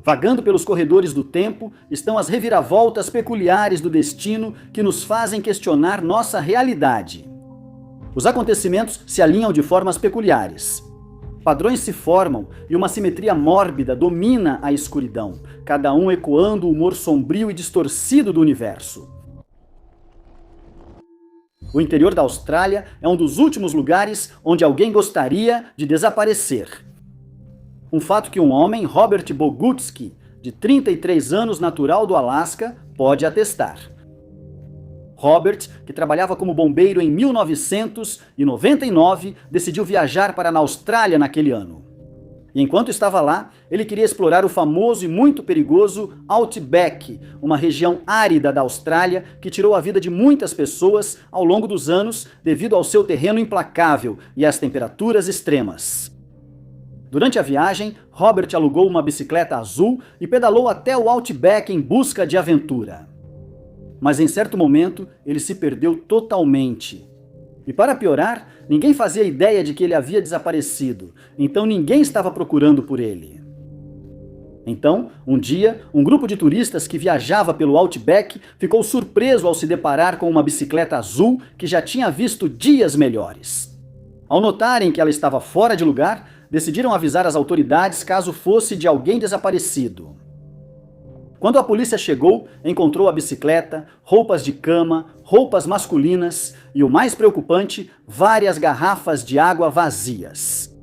Vagando pelos corredores do tempo estão as reviravoltas peculiares do destino que nos fazem questionar nossa realidade. Os acontecimentos se alinham de formas peculiares. Padrões se formam e uma simetria mórbida domina a escuridão, cada um ecoando o humor sombrio e distorcido do universo. O interior da Austrália é um dos últimos lugares onde alguém gostaria de desaparecer. Um fato que um homem, Robert Bogutsky, de 33 anos, natural do Alasca, pode atestar. Robert, que trabalhava como bombeiro em 1999, decidiu viajar para a Austrália naquele ano. E enquanto estava lá, ele queria explorar o famoso e muito perigoso Outback, uma região árida da Austrália que tirou a vida de muitas pessoas ao longo dos anos devido ao seu terreno implacável e às temperaturas extremas. Durante a viagem, Robert alugou uma bicicleta azul e pedalou até o Outback em busca de aventura. Mas em certo momento, ele se perdeu totalmente. E para piorar, ninguém fazia ideia de que ele havia desaparecido, então ninguém estava procurando por ele. Então, um dia, um grupo de turistas que viajava pelo Outback ficou surpreso ao se deparar com uma bicicleta azul que já tinha visto dias melhores. Ao notarem que ela estava fora de lugar, decidiram avisar as autoridades caso fosse de alguém desaparecido. Quando a polícia chegou, encontrou a bicicleta, roupas de cama, roupas masculinas e, o mais preocupante, várias garrafas de água vazias.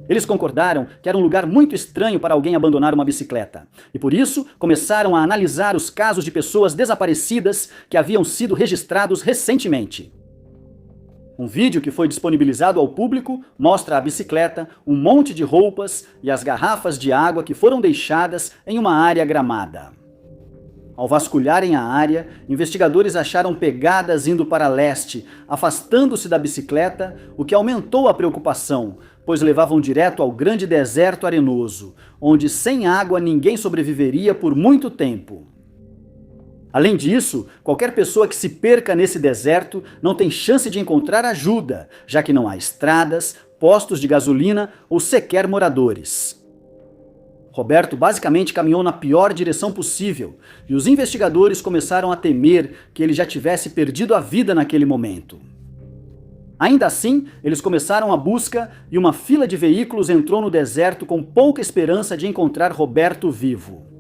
Eles concordaram que era um lugar muito estranho para alguém abandonar uma bicicleta, e por isso começaram a analisar os casos de pessoas desaparecidas que haviam sido registrados recentemente. Um vídeo que foi disponibilizado ao público mostra a bicicleta, um monte de roupas e as garrafas de água que foram deixadas em uma área gramada. Ao vasculharem a área, investigadores acharam pegadas indo para leste, afastando-se da bicicleta, o que aumentou a preocupação, pois levavam direto ao grande deserto arenoso, onde sem água ninguém sobreviveria por muito tempo. Além disso, qualquer pessoa que se perca nesse deserto não tem chance de encontrar ajuda, já que não há estradas, postos de gasolina ou sequer moradores. Roberto basicamente caminhou na pior direção possível, e os investigadores começaram a temer que ele já tivesse perdido a vida naquele momento. Ainda assim, eles começaram a busca e uma fila de veículos entrou no deserto com pouca esperança de encontrar Roberto vivo.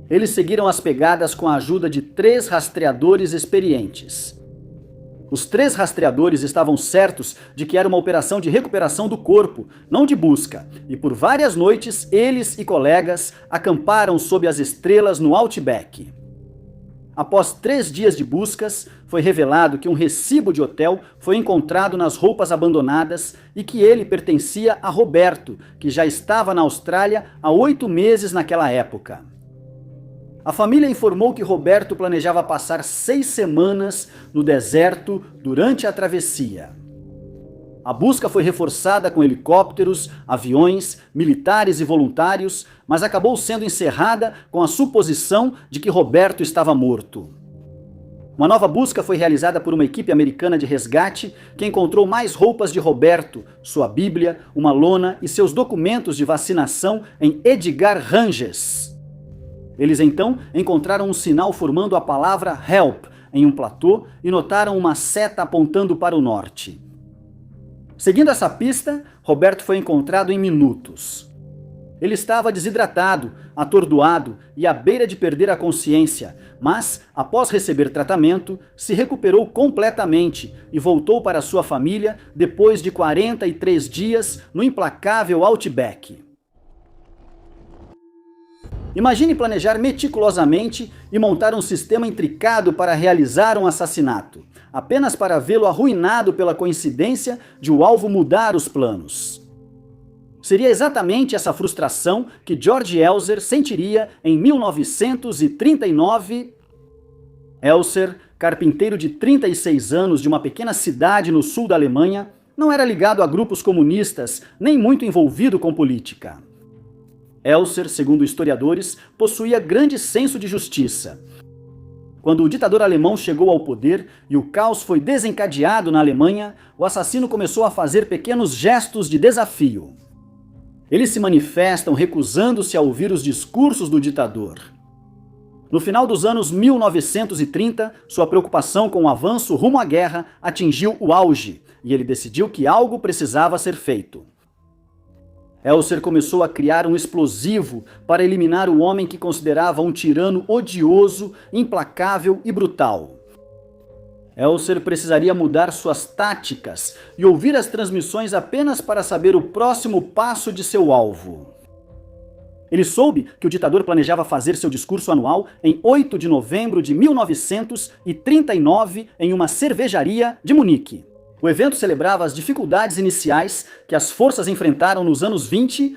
Eles seguiram as pegadas com a ajuda de 3 rastreadores experientes. Os 3 rastreadores estavam certos de que era uma operação de recuperação do corpo, não de busca, e por várias noites eles e colegas acamparam sob as estrelas no Outback. Após 3 dias de buscas, foi revelado que um recibo de hotel foi encontrado nas roupas abandonadas e que ele pertencia a Roberto, que já estava na Austrália há 8 meses naquela época. A família informou que Roberto planejava passar 6 semanas no deserto durante a travessia. A busca foi reforçada com helicópteros, aviões, militares e voluntários, mas acabou sendo encerrada com a suposição de que Roberto estava morto. Uma nova busca foi realizada por uma equipe americana de resgate que encontrou mais roupas de Roberto, sua Bíblia, uma lona e seus documentos de vacinação em Edgar Ranges. Eles então encontraram um sinal formando a palavra Help em um platô e notaram uma seta apontando para o norte. Seguindo essa pista, Roberto foi encontrado em minutos. Ele estava desidratado, atordoado e à beira de perder a consciência, mas, após receber tratamento, se recuperou completamente e voltou para sua família depois de 43 dias no implacável Outback. Imagine planejar meticulosamente e montar um sistema intricado para realizar um assassinato, apenas para vê-lo arruinado pela coincidência de o alvo mudar os planos. Seria exatamente essa frustração que George Elser sentiria em 1939. Elser, carpinteiro de 36 anos de uma pequena cidade no sul da Alemanha, não era ligado a grupos comunistas, nem muito envolvido com política. Elser, segundo historiadores, possuía grande senso de justiça. Quando o ditador alemão chegou ao poder e o caos foi desencadeado na Alemanha, o assassino começou a fazer pequenos gestos de desafio. Eles se manifestam recusando-se a ouvir os discursos do ditador. No final dos anos 1930, sua preocupação com o avanço rumo à guerra atingiu o auge, e ele decidiu que algo precisava ser feito. Elser começou a criar um explosivo para eliminar o homem que considerava um tirano odioso, implacável e brutal. Elser precisaria mudar suas táticas e ouvir as transmissões apenas para saber o próximo passo de seu alvo. Ele soube que o ditador planejava fazer seu discurso anual em 8 de novembro de 1939 em uma cervejaria de Munique. O evento celebrava as dificuldades iniciais que as forças enfrentaram nos anos 20.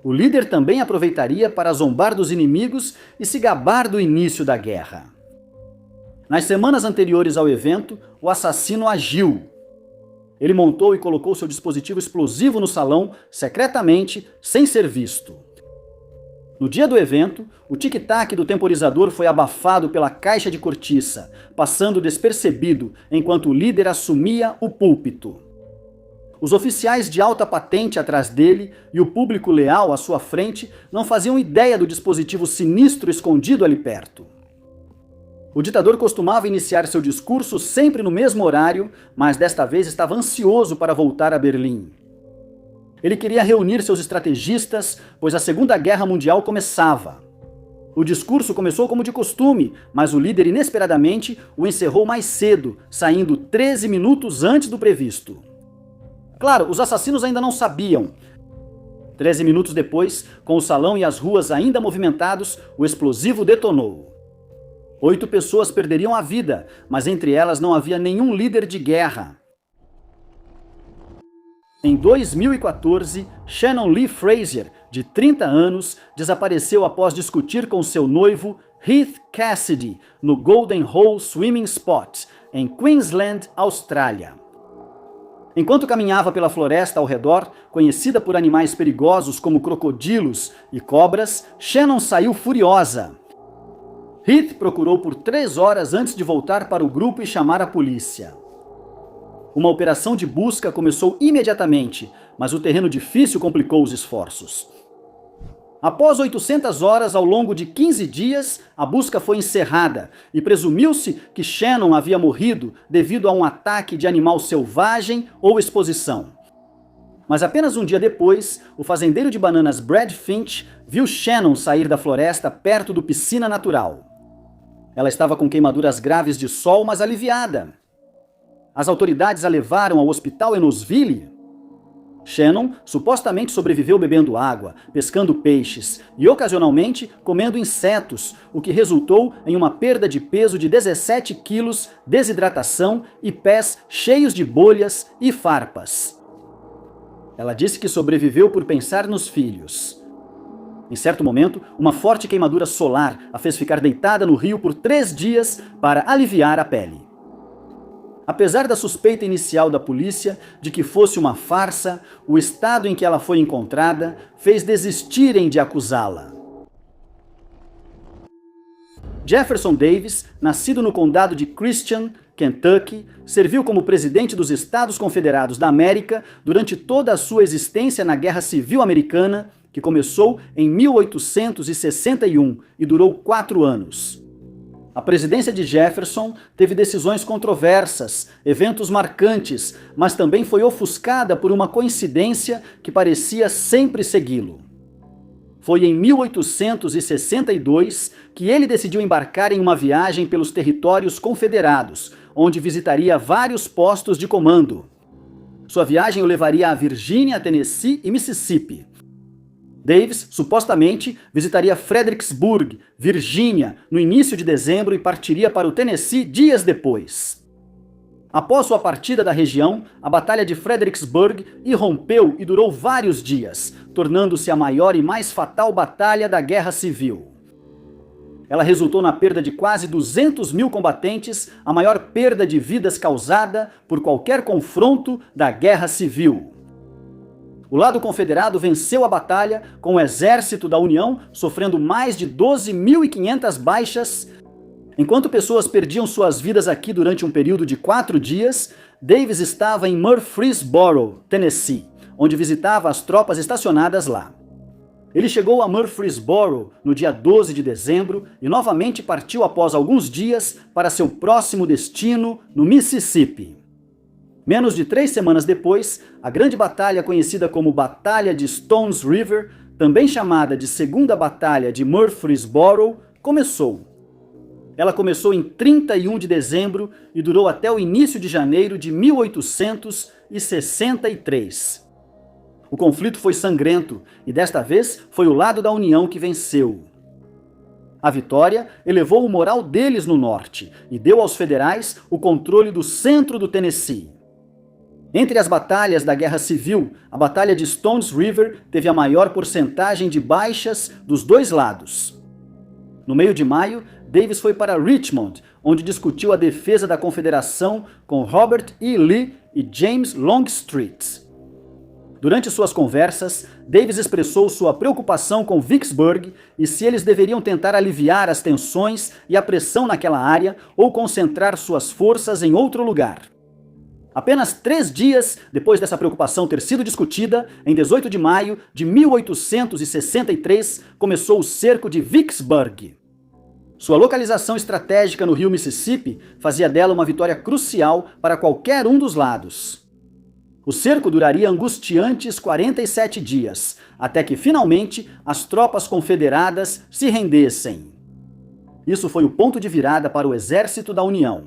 O líder também aproveitaria para zombar dos inimigos e se gabar do início da guerra. Nas semanas anteriores ao evento, o assassino agiu. Ele montou e colocou seu dispositivo explosivo no salão, secretamente, sem ser visto. No dia do evento, o tic-tac do temporizador foi abafado pela caixa de cortiça, passando despercebido enquanto o líder assumia o púlpito. Os oficiais de alta patente atrás dele e o público leal à sua frente não faziam ideia do dispositivo sinistro escondido ali perto. O ditador costumava iniciar seu discurso sempre no mesmo horário, mas desta vez estava ansioso para voltar a Berlim. Ele queria reunir seus estrategistas, pois a Segunda Guerra Mundial começava. O discurso começou como de costume, mas o líder inesperadamente o encerrou mais cedo, saindo 13 minutos antes do previsto. Claro, os assassinos ainda não sabiam. 13 minutos depois, com o salão e as ruas ainda movimentados, o explosivo detonou. 8 pessoas perderiam a vida, mas entre elas não havia nenhum líder de guerra. Em 2014, Shannon Lee Frazier, de 30 anos, desapareceu após discutir com seu noivo Heath Cassidy no Golden Hole Swimming Spot, em Queensland, Austrália. Enquanto caminhava pela floresta ao redor, conhecida por animais perigosos como crocodilos e cobras, Shannon saiu furiosa. Heath procurou por 3 horas antes de voltar para o grupo e chamar a polícia. Uma operação de busca começou imediatamente, mas o terreno difícil complicou os esforços. Após 800 horas ao longo de 15 dias, a busca foi encerrada e presumiu-se que Shannon havia morrido devido a um ataque de animal selvagem ou exposição. Mas apenas um dia depois, o fazendeiro de bananas Brad Finch viu Shannon sair da floresta perto do Piscina Natural. Ela estava com queimaduras graves de sol, mas aliviada. As autoridades a levaram ao hospital em Louisville. Shannon supostamente sobreviveu bebendo água, pescando peixes e ocasionalmente comendo insetos, o que resultou em uma perda de peso de 17 quilos, desidratação e pés cheios de bolhas e farpas. Ela disse que sobreviveu por pensar nos filhos. Em certo momento, uma forte queimadura solar a fez ficar deitada no rio por 3 dias para aliviar a pele. Apesar da suspeita inicial da polícia de que fosse uma farsa, o estado em que ela foi encontrada fez desistirem de acusá-la. Jefferson Davis, nascido no condado de Christian, Kentucky, serviu como presidente dos Estados Confederados da América durante toda a sua existência na Guerra Civil Americana, que começou em 1861 e durou 4 anos. A presidência de Jefferson teve decisões controversas, eventos marcantes, mas também foi ofuscada por uma coincidência que parecia sempre segui-lo. Foi em 1862 que ele decidiu embarcar em uma viagem pelos territórios confederados, onde visitaria vários postos de comando. Sua viagem o levaria a Virgínia, Tennessee e Mississippi. Davis, supostamente, visitaria Fredericksburg, Virgínia, no início de dezembro e partiria para o Tennessee dias depois. Após sua partida da região, a Batalha de Fredericksburg irrompeu e durou vários dias, tornando-se a maior e mais fatal batalha da Guerra Civil. Ela resultou na perda de quase 200 mil combatentes, a maior perda de vidas causada por qualquer confronto da Guerra Civil. O lado confederado venceu a batalha, com o exército da União sofrendo mais de 12.500 baixas. Enquanto pessoas perdiam suas vidas aqui durante um período de 4 dias, Davis estava em Murfreesboro, Tennessee, onde visitava as tropas estacionadas lá. Ele chegou a Murfreesboro no dia 12 de dezembro e novamente partiu após alguns dias para seu próximo destino, no Mississippi. Menos de 3 semanas depois, a grande batalha conhecida como Batalha de Stones River, também chamada de Segunda Batalha de Murfreesboro, começou. Ela começou em 31 de dezembro e durou até o início de janeiro de 1863. O conflito foi sangrento e desta vez foi o lado da União que venceu. A vitória elevou o moral deles no norte e deu aos federais o controle do centro do Tennessee. Entre as batalhas da Guerra Civil, a Batalha de Stones River teve a maior porcentagem de baixas dos dois lados. No meio de maio, Davis foi para Richmond, onde discutiu a defesa da Confederação com Robert E. Lee e James Longstreet. Durante suas conversas, Davis expressou sua preocupação com Vicksburg e se eles deveriam tentar aliviar as tensões e a pressão naquela área ou concentrar suas forças em outro lugar. Apenas 3 dias depois dessa preocupação ter sido discutida, em 18 de maio de 1863, começou o cerco de Vicksburg. Sua localização estratégica no rio Mississippi fazia dela uma vitória crucial para qualquer um dos lados. O cerco duraria angustiantes 47 dias, até que finalmente as tropas confederadas se rendessem. Isso foi o ponto de virada para o exército da União.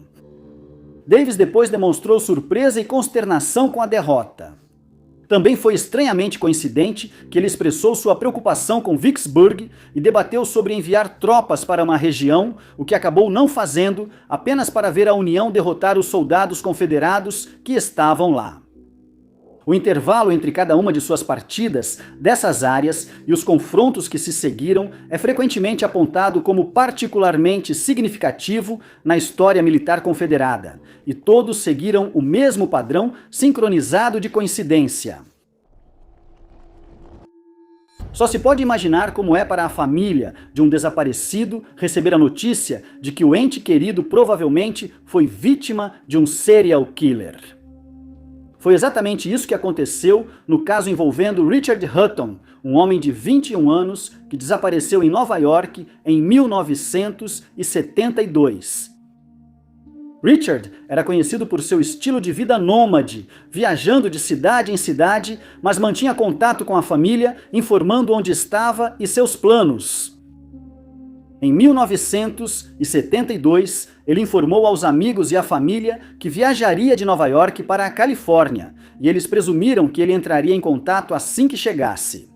Davis depois demonstrou surpresa e consternação com a derrota. Também foi estranhamente coincidente que ele expressou sua preocupação com Vicksburg e debateu sobre enviar tropas para uma região, o que acabou não fazendo, apenas para ver a União derrotar os soldados confederados que estavam lá. O intervalo entre cada uma de suas partidas dessas áreas e os confrontos que se seguiram é frequentemente apontado como particularmente significativo na história militar confederada, e todos seguiram o mesmo padrão sincronizado de coincidência. Só se pode imaginar como é para a família de um desaparecido receber a notícia de que o ente querido provavelmente foi vítima de um serial killer. Foi exatamente isso que aconteceu no caso envolvendo Richard Hutton, um homem de 21 anos que desapareceu em Nova York em 1972. Richard era conhecido por seu estilo de vida nômade, viajando de cidade em cidade, mas mantinha contato com a família, informando onde estava e seus planos. Em 1972, ele informou aos amigos e à família que viajaria de Nova York para a Califórnia, e eles presumiram que ele entraria em contato assim que chegasse.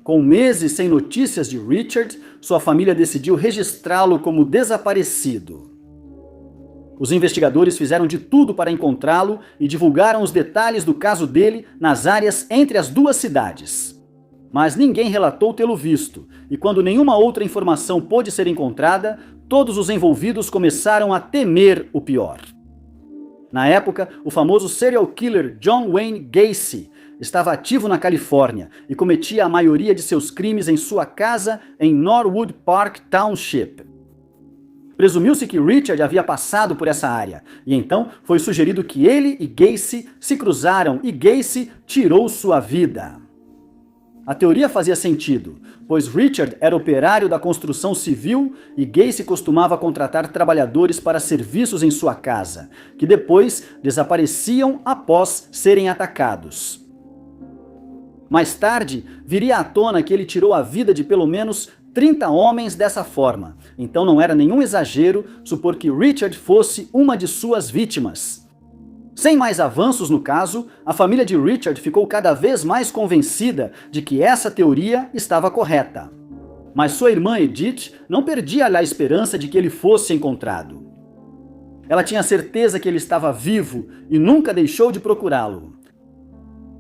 Com meses sem notícias de Richard, sua família decidiu registrá-lo como desaparecido. Os investigadores fizeram de tudo para encontrá-lo e divulgaram os detalhes do caso dele nas áreas entre as duas cidades. Mas ninguém relatou tê-lo visto, e quando nenhuma outra informação pôde ser encontrada, todos os envolvidos começaram a temer o pior. Na época, o famoso serial killer John Wayne Gacy estava ativo na Califórnia e cometia a maioria de seus crimes em sua casa em Norwood Park Township. Presumiu-se que Richard havia passado por essa área, e então foi sugerido que ele e Gacy se cruzaram e Gacy tirou sua vida. A teoria fazia sentido, pois Richard era operário da construção civil e Gacy costumava contratar trabalhadores para serviços em sua casa, que depois desapareciam após serem atacados. Mais tarde, viria à tona que ele tirou a vida de pelo menos 30 homens dessa forma, então não era nenhum exagero supor que Richard fosse uma de suas vítimas. Sem mais avanços no caso, a família de Richard ficou cada vez mais convencida de que essa teoria estava correta. Mas sua irmã Edith não perdia a esperança de que ele fosse encontrado. Ela tinha certeza que ele estava vivo e nunca deixou de procurá-lo.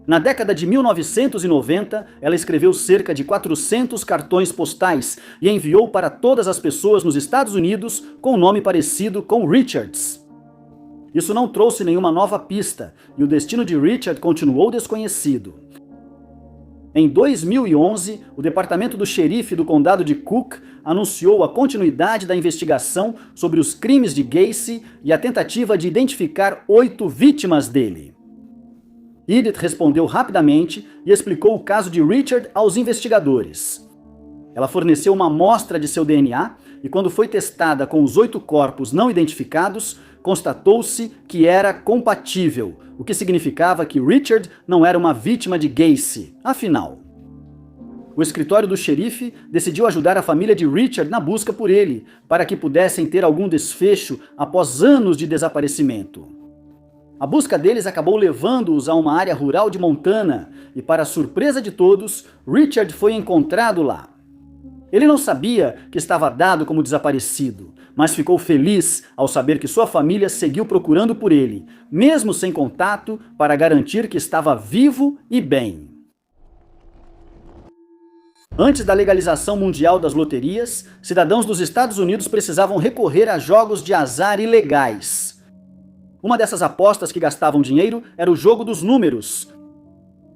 Na década de 1990, ela escreveu cerca de 400 cartões postais e enviou para todas as pessoas nos Estados Unidos com nome parecido com Richards. Isso não trouxe nenhuma nova pista, e o destino de Richard continuou desconhecido. Em 2011, o departamento do xerife do condado de Cook anunciou a continuidade da investigação sobre os crimes de Gacy e a tentativa de identificar 8 vítimas dele. Edith respondeu rapidamente e explicou o caso de Richard aos investigadores. Ela forneceu uma amostra de seu DNA e, quando foi testada com os 8 corpos não identificados, constatou-se que era compatível, o que significava que Richard não era uma vítima de Gacy. Afinal, o escritório do xerife decidiu ajudar a família de Richard na busca por ele, para que pudessem ter algum desfecho após anos de desaparecimento. A busca deles acabou levando-os a uma área rural de Montana e, para a surpresa de todos, Richard foi encontrado lá. Ele não sabia que estava dado como desaparecido, mas ficou feliz ao saber que sua família seguiu procurando por ele, mesmo sem contato, para garantir que estava vivo e bem. Antes da legalização mundial das loterias, cidadãos dos Estados Unidos precisavam recorrer a jogos de azar ilegais. Uma dessas apostas que gastavam dinheiro era o jogo dos números.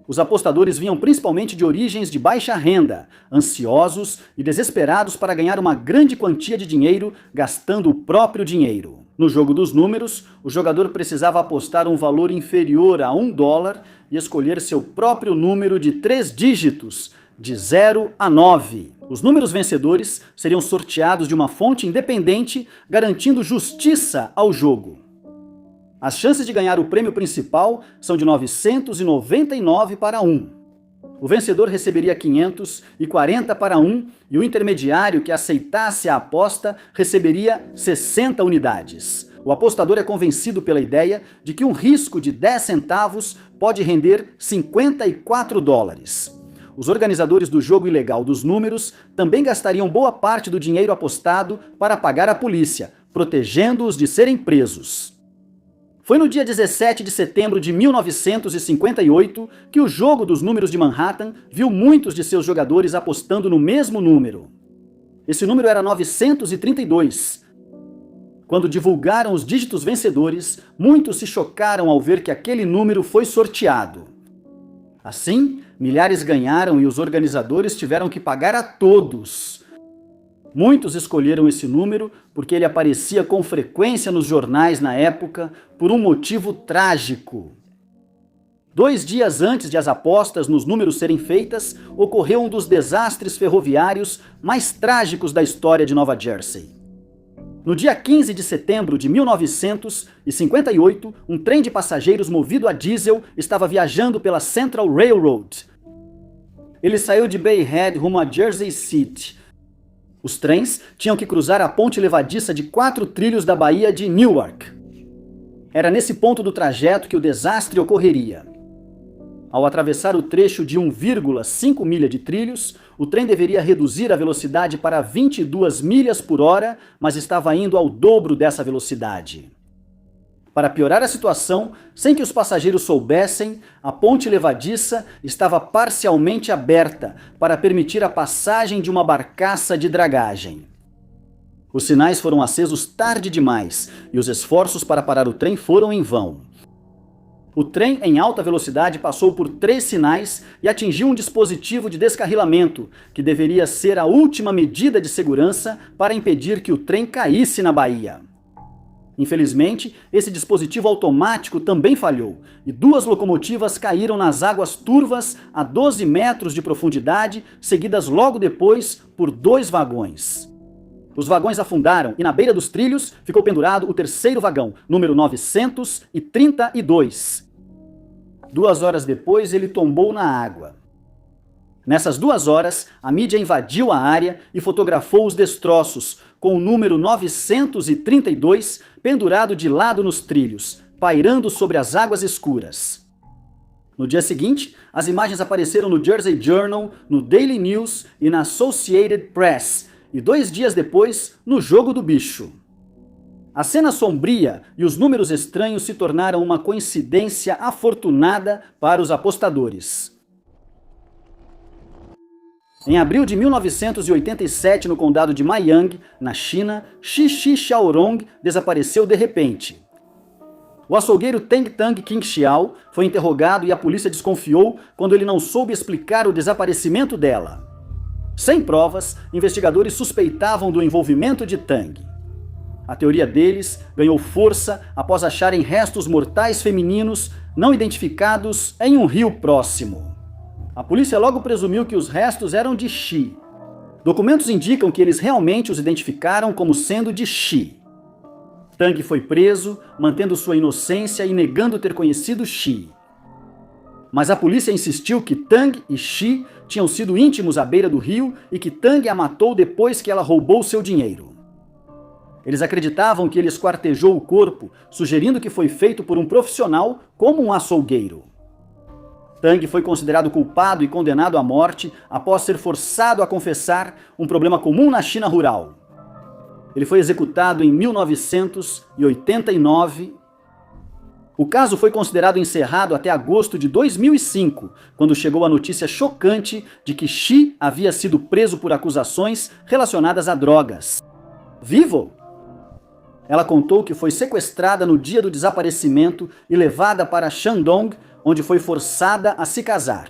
Os apostadores vinham principalmente de origens de baixa renda, ansiosos e desesperados para ganhar uma grande quantia de dinheiro gastando o próprio dinheiro. No jogo dos números, o jogador precisava apostar um valor inferior a $1 e escolher seu próprio número de 3 dígitos, de 0 a 9. Os números vencedores seriam sorteados de uma fonte independente, garantindo justiça ao jogo. As chances de ganhar o prêmio principal são de 999 para 1. O vencedor receberia 540 para 1 e o intermediário que aceitasse a aposta receberia 60 unidades. O apostador é convencido pela ideia de que um risco de 10 centavos pode render $54. Os organizadores do jogo ilegal dos números também gastariam boa parte do dinheiro apostado para pagar a polícia, protegendo-os de serem presos. Foi no dia 17 de setembro de 1958 que o jogo dos números de Manhattan viu muitos de seus jogadores apostando no mesmo número. Esse número era 932. Quando divulgaram os dígitos vencedores, muitos se chocaram ao ver que aquele número foi sorteado. Assim, milhares ganharam e os organizadores tiveram que pagar a todos. Muitos escolheram esse número porque ele aparecia com frequência nos jornais na época por um motivo trágico. 2 dias antes de as apostas nos números serem feitas, ocorreu um dos desastres ferroviários mais trágicos da história de Nova Jersey. No dia 15 de setembro de 1958, um trem de passageiros movido a diesel estava viajando pela Central Railroad. Ele saiu de Bay Head rumo a Jersey City. Os trens tinham que cruzar a ponte levadiça de 4 trilhos da Baía de Newark. Era nesse ponto do trajeto que o desastre ocorreria. Ao atravessar o trecho de 1,5 milha de trilhos, o trem deveria reduzir a velocidade para 22 milhas por hora, mas estava indo ao dobro dessa velocidade. Para piorar a situação, sem que os passageiros soubessem, a ponte levadiça estava parcialmente aberta para permitir a passagem de uma barcaça de dragagem. Os sinais foram acesos tarde demais e os esforços para parar o trem foram em vão. O trem em alta velocidade passou por 3 sinais e atingiu um dispositivo de descarrilamento, que deveria ser a última medida de segurança para impedir que o trem caísse na baía. Infelizmente, esse dispositivo automático também falhou, e 2 locomotivas caíram nas águas turvas a 12 metros de profundidade, seguidas logo depois por 2 vagões. Os vagões afundaram e na beira dos trilhos ficou pendurado o 3º vagão, número 932. 2 horas depois, ele tombou na água. Nessas 2 horas, a mídia invadiu a área e fotografou os destroços, com o número 932 pendurado de lado nos trilhos, pairando sobre as águas escuras. No dia seguinte, as imagens apareceram no Jersey Journal, no Daily News e na Associated Press, e 2 dias depois, no Jogo do Bicho. A cena sombria e os números estranhos se tornaram uma coincidência afortunada para os apostadores. Em abril de 1987, no condado de Maiyang, na China, Xixi Xiaorong desapareceu de repente. O açougueiro Teng Tang King Xiao foi interrogado e a polícia desconfiou quando ele não soube explicar o desaparecimento dela. Sem provas, investigadores suspeitavam do envolvimento de Tang. A teoria deles ganhou força após acharem restos mortais femininos não identificados em um rio próximo. A polícia logo presumiu que os restos eram de Xi. Documentos indicam que eles realmente os identificaram como sendo de Xi. Tang foi preso, mantendo sua inocência e negando ter conhecido Xi. Mas a polícia insistiu que Tang e Xi tinham sido íntimos à beira do rio e que Tang a matou depois que ela roubou seu dinheiro. Eles acreditavam que ele esquartejou o corpo, sugerindo que foi feito por um profissional como um açougueiro. Tang foi considerado culpado e condenado à morte após ser forçado a confessar um problema comum na China rural. Ele foi executado em 1989. O caso foi considerado encerrado até agosto de 2005, quando chegou a notícia chocante de que Xi havia sido preso por acusações relacionadas a drogas. Vivo? Ela contou que foi sequestrada no dia do desaparecimento e levada para Shandong, onde foi forçada a se casar.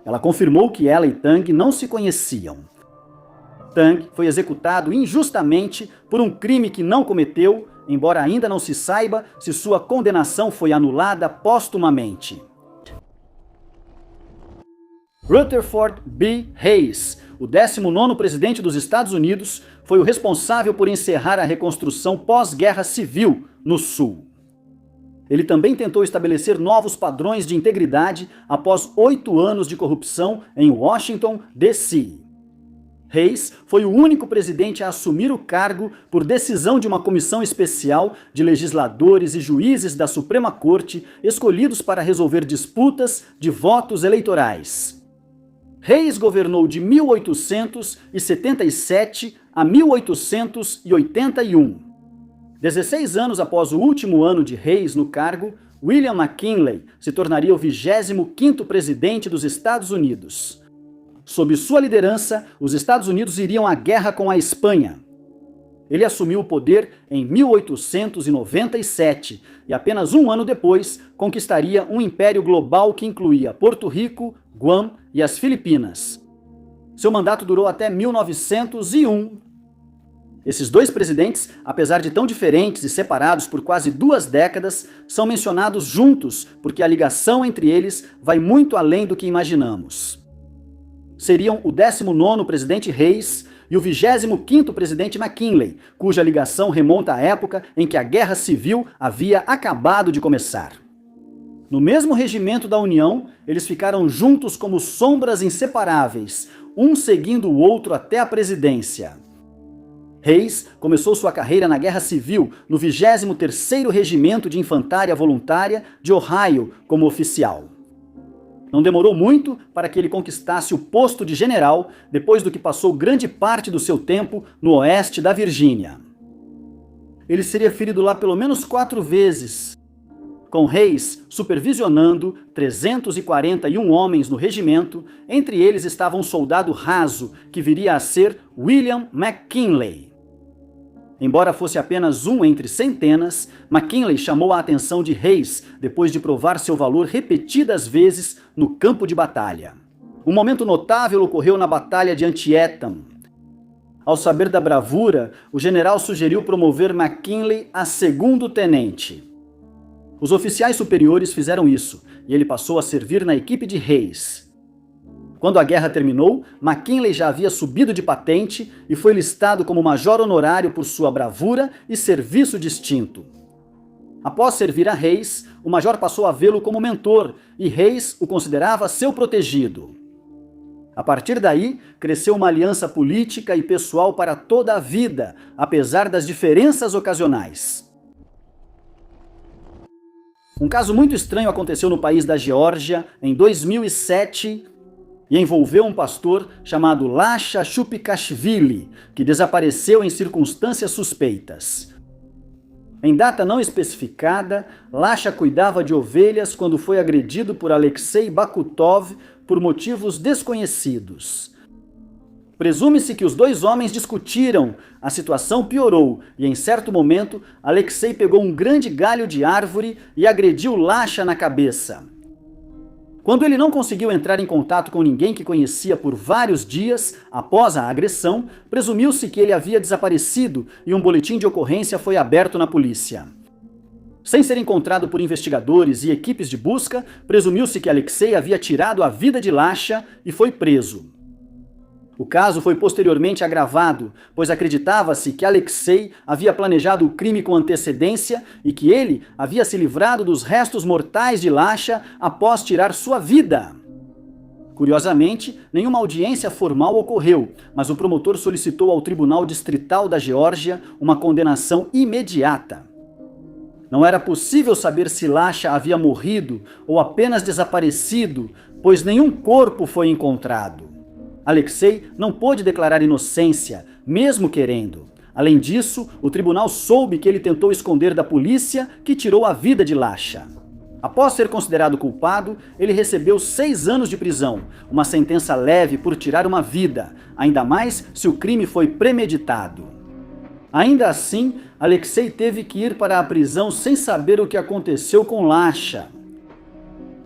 Ela confirmou que ela e Tang não se conheciam. Tang foi executado injustamente por um crime que não cometeu, embora ainda não se saiba se sua condenação foi anulada póstumamente. Rutherford B. Hayes, o 19º presidente dos Estados Unidos, foi o responsável por encerrar a reconstrução pós-guerra civil no Sul. Ele também tentou estabelecer novos padrões de integridade após 8 anos de corrupção em Washington, D.C. Hayes foi o único presidente a assumir o cargo por decisão de uma comissão especial de legisladores e juízes da Suprema Corte escolhidos para resolver disputas de votos eleitorais. Hayes governou de 1877 a 1881. 16 anos após o último ano de Hayes no cargo, William McKinley se tornaria o 25º presidente dos Estados Unidos. Sob sua liderança, os Estados Unidos iriam à guerra com a Espanha. Ele assumiu o poder em 1897 e apenas um ano depois conquistaria um império global que incluía Porto Rico, Guam e as Filipinas. Seu mandato durou até 1901. Esses dois presidentes, apesar de tão diferentes e separados por quase 2 décadas, são mencionados juntos porque a ligação entre eles vai muito além do que imaginamos. Seriam o 19º presidente Hayes e o 25º presidente McKinley, cuja ligação remonta à época em que a Guerra Civil havia acabado de começar. No mesmo regimento da União, eles ficaram juntos como sombras inseparáveis, um seguindo o outro até a presidência. Hayes começou sua carreira na Guerra Civil no 23º Regimento de Infantaria Voluntária de Ohio como oficial. Não demorou muito para que ele conquistasse o posto de general, depois do que passou grande parte do seu tempo no oeste da Virgínia. Ele seria ferido lá pelo menos 4 vezes, com Hayes supervisionando 341 homens no regimento. Entre eles estava um soldado raso, que viria a ser William McKinley. Embora fosse apenas um entre centenas, McKinley chamou a atenção de Hayes depois de provar seu valor repetidas vezes no campo de batalha. Um momento notável ocorreu na Batalha de Antietam. Ao saber da bravura, o general sugeriu promover McKinley a 2º tenente. Os oficiais superiores fizeram isso, e ele passou a servir na equipe de Hayes. Quando a guerra terminou, McKinley já havia subido de patente e foi listado como major honorário por sua bravura e serviço distinto. Após servir a Hayes, o major passou a vê-lo como mentor e Hayes o considerava seu protegido. A partir daí, cresceu uma aliança política e pessoal para toda a vida, apesar das diferenças ocasionais. Um caso muito estranho aconteceu no país da Geórgia em 2007 e envolveu um pastor chamado Lasha Shupikashvili, que desapareceu em circunstâncias suspeitas. Em data não especificada, Lasha cuidava de ovelhas quando foi agredido por Alexei Bakutov por motivos desconhecidos. Presume-se que os 2 homens discutiram, a situação piorou e em certo momento Alexei pegou um grande galho de árvore e agrediu Lasha na cabeça. Quando ele não conseguiu entrar em contato com ninguém que conhecia por vários dias após a agressão, presumiu-se que ele havia desaparecido e um boletim de ocorrência foi aberto na polícia. Sem ser encontrado por investigadores e equipes de busca, presumiu-se que Alexei havia tirado a vida de Lasha e foi preso. O caso foi posteriormente agravado, pois acreditava-se que Alexei havia planejado o crime com antecedência e que ele havia se livrado dos restos mortais de Lasha após tirar sua vida. Curiosamente, nenhuma audiência formal ocorreu, mas o promotor solicitou ao Tribunal Distrital da Geórgia uma condenação imediata. Não era possível saber se Lasha havia morrido ou apenas desaparecido, pois nenhum corpo foi encontrado. Alexei não pôde declarar inocência, mesmo querendo. Além disso, o tribunal soube que ele tentou esconder da polícia que tirou a vida de Lasha. Após ser considerado culpado, ele recebeu 6 anos de prisão, uma sentença leve por tirar uma vida, ainda mais se o crime foi premeditado. Ainda assim, Alexei teve que ir para a prisão sem saber o que aconteceu com Lasha.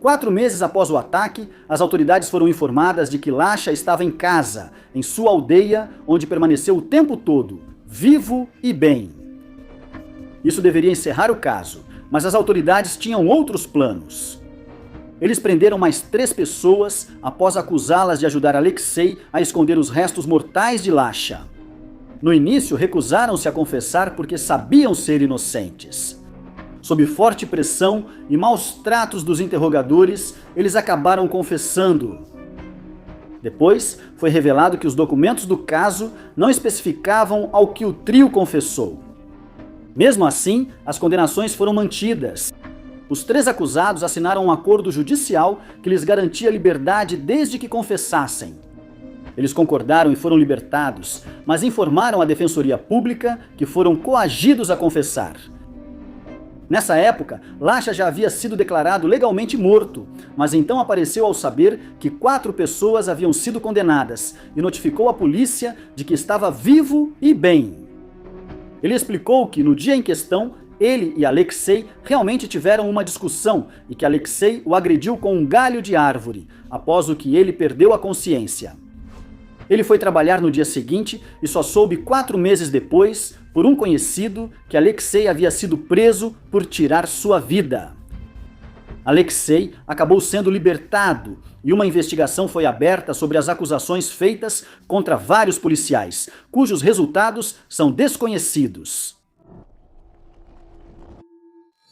4 meses após o ataque, as autoridades foram informadas de que Lasha estava em casa, em sua aldeia, onde permaneceu o tempo todo, vivo e bem. Isso deveria encerrar o caso, mas as autoridades tinham outros planos. Eles prenderam mais 3 pessoas após acusá-las de ajudar Alexei a esconder os restos mortais de Lasha. No início, recusaram-se a confessar porque sabiam ser inocentes. Sob forte pressão e maus tratos dos interrogadores, eles acabaram confessando. Depois, foi revelado que os documentos do caso não especificavam ao que o trio confessou. Mesmo assim, as condenações foram mantidas. Os 3 acusados assinaram um acordo judicial que lhes garantia liberdade desde que confessassem. Eles concordaram e foram libertados, mas informaram à Defensoria Pública que foram coagidos a confessar. Nessa época, Lasha já havia sido declarado legalmente morto, mas então apareceu ao saber que 4 pessoas haviam sido condenadas e notificou a polícia de que estava vivo e bem. Ele explicou que, no dia em questão, ele e Alexei realmente tiveram uma discussão e que Alexei o agrediu com um galho de árvore, após o que ele perdeu a consciência. Ele foi trabalhar no dia seguinte e só soube 4 meses depois, por um conhecido, que Alexei havia sido preso por tirar sua vida. Alexei acabou sendo libertado e uma investigação foi aberta sobre as acusações feitas contra vários policiais, cujos resultados são desconhecidos.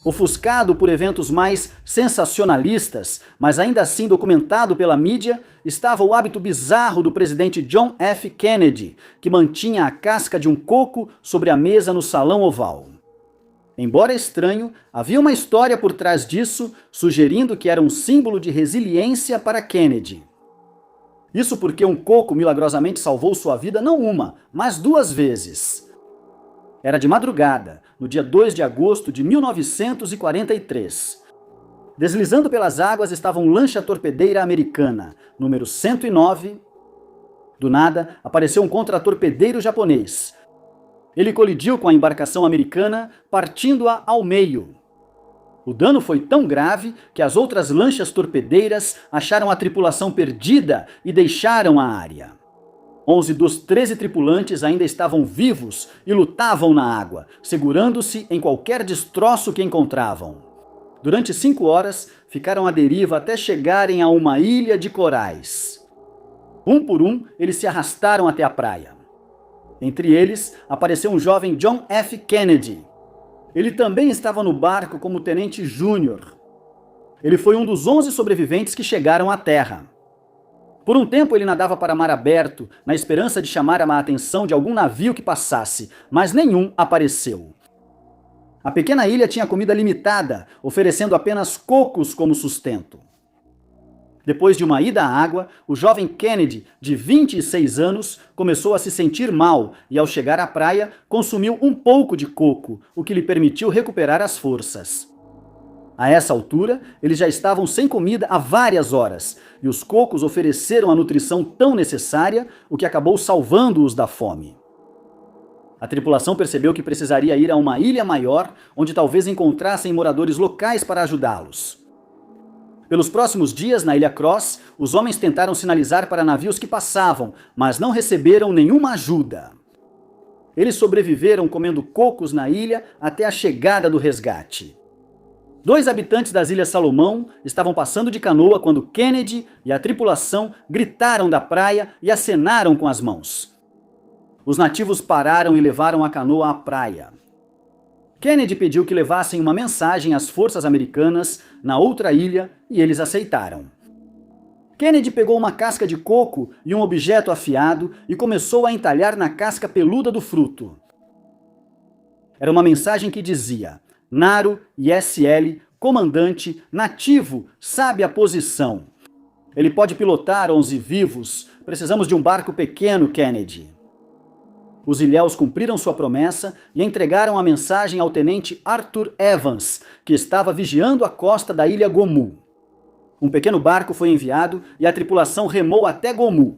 Ofuscado por eventos mais sensacionalistas, mas ainda assim documentado pela mídia, estava o hábito bizarro do presidente John F. Kennedy, que mantinha a casca de um coco sobre a mesa no Salão Oval. Embora estranho, havia uma história por trás disso, sugerindo que era um símbolo de resiliência para Kennedy. Isso porque um coco milagrosamente salvou sua vida não uma, mas 2 vezes. Era de madrugada, no dia 2 de agosto de 1943. Deslizando pelas águas estava um lancha torpedeira americana, número 109. Do nada, apareceu um contratorpedeiro japonês. Ele colidiu com a embarcação americana, partindo-a ao meio. O dano foi tão grave que as outras lanchas torpedeiras acharam a tripulação perdida e deixaram a área. 11 dos 13 tripulantes ainda estavam vivos e lutavam na água, segurando-se em qualquer destroço que encontravam. Durante 5 horas, ficaram à deriva até chegarem a uma ilha de corais. Um por um, eles se arrastaram até a praia. Entre eles, apareceu um jovem John F. Kennedy. Ele também estava no barco como tenente júnior. Ele foi um dos 11 sobreviventes que chegaram à terra. Por um tempo ele nadava para mar aberto, na esperança de chamar a atenção de algum navio que passasse, mas nenhum apareceu. A pequena ilha tinha comida limitada, oferecendo apenas cocos como sustento. Depois de uma ida à água, o jovem Kennedy, de 26 anos, começou a se sentir mal e, ao chegar à praia, consumiu um pouco de coco, o que lhe permitiu recuperar as forças. A essa altura, eles já estavam sem comida há várias horas, e os cocos ofereceram a nutrição tão necessária, o que acabou salvando-os da fome. A tripulação percebeu que precisaria ir a uma ilha maior, onde talvez encontrassem moradores locais para ajudá-los. Pelos próximos dias, na Ilha Cross, os homens tentaram sinalizar para navios que passavam, mas não receberam nenhuma ajuda. Eles sobreviveram comendo cocos na ilha até a chegada do resgate. 2 habitantes das Ilhas Salomão estavam passando de canoa quando Kennedy e a tripulação gritaram da praia e acenaram com as mãos. Os nativos pararam e levaram a canoa à praia. Kennedy pediu que levassem uma mensagem às forças americanas na outra ilha e eles aceitaram. Kennedy pegou uma casca de coco e um objeto afiado e começou a entalhar na casca peluda do fruto. Era uma mensagem que dizia: Naru ISL, comandante, nativo, sabe a posição. Ele pode pilotar 11 vivos. Precisamos de um barco pequeno, Kennedy. Os ilhéus cumpriram sua promessa e entregaram a mensagem ao tenente Arthur Evans, que estava vigiando a costa da ilha Gomu. Um pequeno barco foi enviado e a tripulação remou até Gomu.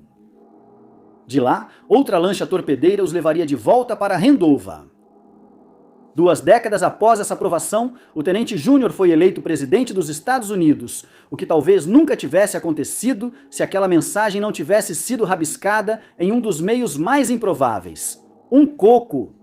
De lá, outra lancha torpedeira os levaria de volta para Rendova. 2 décadas após essa aprovação, o Tenente Júnior foi eleito presidente dos Estados Unidos, o que talvez nunca tivesse acontecido se aquela mensagem não tivesse sido rabiscada em um dos meios mais improváveis: um coco.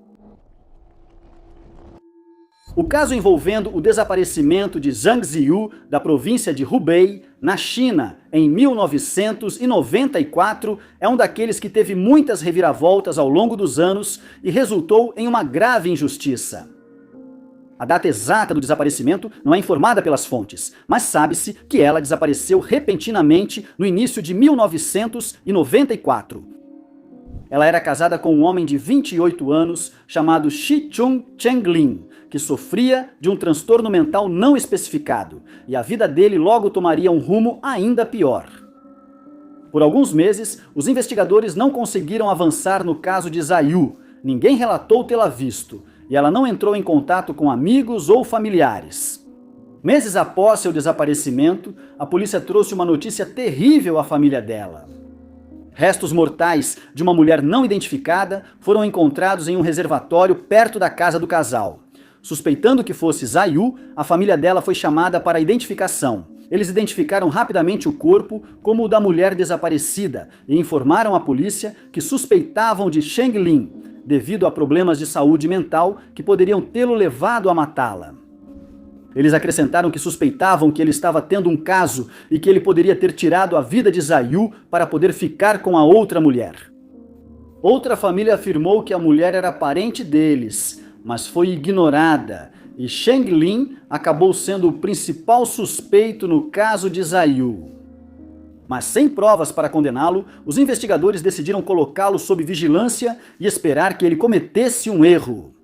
O caso envolvendo o desaparecimento de Zhang Ziyu, da província de Hubei, na China, em 1994, é um daqueles que teve muitas reviravoltas ao longo dos anos e resultou em uma grave injustiça. A data exata do desaparecimento não é informada pelas fontes, mas sabe-se que ela desapareceu repentinamente no início de 1994. Ela era casada com um homem de 28 anos chamado Shi-chung Chenglin, que sofria de um transtorno mental não especificado, e a vida dele logo tomaria um rumo ainda pior. Por alguns meses, os investigadores não conseguiram avançar no caso de Zayu. Ninguém relatou tê-la visto, e ela não entrou em contato com amigos ou familiares. Meses após seu desaparecimento, a polícia trouxe uma notícia terrível à família dela. Restos mortais de uma mulher não identificada foram encontrados em um reservatório perto da casa do casal. Suspeitando que fosse Zayu, a família dela foi chamada para a identificação. Eles identificaram rapidamente o corpo como o da mulher desaparecida e informaram à polícia que suspeitavam de Sheng Lin, devido a problemas de saúde mental que poderiam tê-lo levado a matá-la. Eles acrescentaram que suspeitavam que ele estava tendo um caso e que ele poderia ter tirado a vida de Zayu para poder ficar com a outra mulher. Outra família afirmou que a mulher era parente deles, mas foi ignorada, e Sheng Lin acabou sendo o principal suspeito no caso de Zayu. Mas sem provas para condená-lo, os investigadores decidiram colocá-lo sob vigilância e esperar que ele cometesse um erro.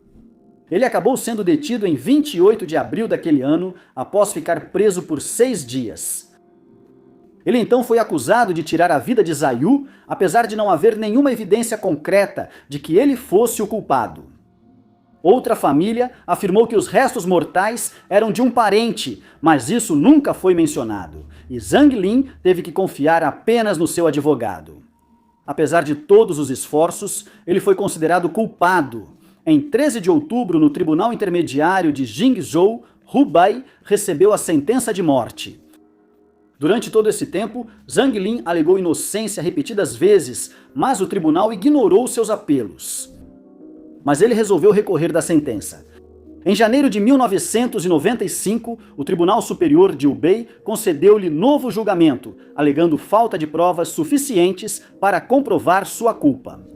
Ele acabou sendo detido em 28 de abril daquele ano, após ficar preso por 6 dias. Ele então foi acusado de tirar a vida de Zayu, apesar de não haver nenhuma evidência concreta de que ele fosse o culpado. Outra família afirmou que os restos mortais eram de um parente, mas isso nunca foi mencionado, e Zhang Lin teve que confiar apenas no seu advogado. Apesar de todos os esforços, ele foi considerado culpado. Em 13 de outubro, no Tribunal Intermediário de Jingzhou, Hubei recebeu a sentença de morte. Durante todo esse tempo, Zhang Lin alegou inocência repetidas vezes, mas o tribunal ignorou seus apelos. Mas ele resolveu recorrer da sentença. Em janeiro de 1995, o Tribunal Superior de Hubei concedeu-lhe novo julgamento, alegando falta de provas suficientes para comprovar sua culpa.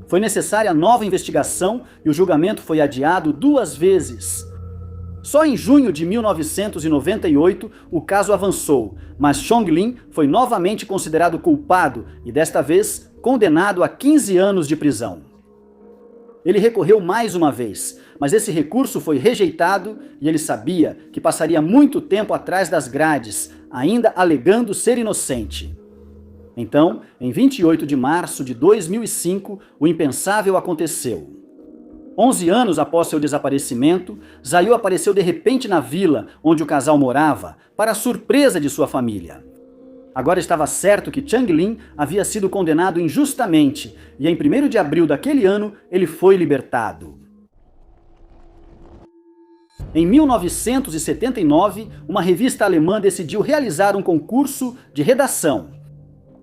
Foi necessária nova investigação e o julgamento foi adiado 2 vezes. Só em junho de 1998 o caso avançou, mas Sheng Lin foi novamente considerado culpado e desta vez condenado a 15 anos de prisão. Ele recorreu mais uma vez, mas esse recurso foi rejeitado e ele sabia que passaria muito tempo atrás das grades, ainda alegando ser inocente. Então, em 28 de março de 2005, o impensável aconteceu. 11 anos após seu desaparecimento, Zayu apareceu de repente na vila onde o casal morava, para a surpresa de sua família. Agora estava certo que Zhang Lin havia sido condenado injustamente, e em 1º de abril daquele ano, ele foi libertado. Em 1979, uma revista alemã decidiu realizar um concurso de redação.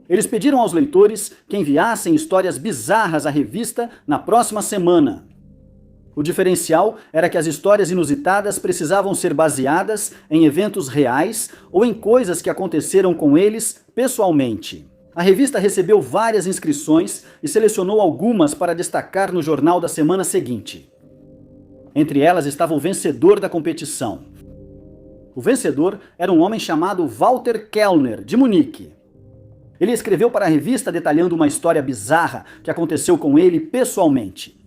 Eles pediram aos leitores que enviassem histórias bizarras à revista na próxima semana. O diferencial era que as histórias inusitadas precisavam ser baseadas em eventos reais ou em coisas que aconteceram com eles pessoalmente. A revista recebeu várias inscrições e selecionou algumas para destacar no jornal da semana seguinte. Entre elas estava o vencedor da competição. O vencedor era um homem chamado Walter Kellner, de Munique. Ele escreveu para a revista detalhando uma história bizarra que aconteceu com ele pessoalmente.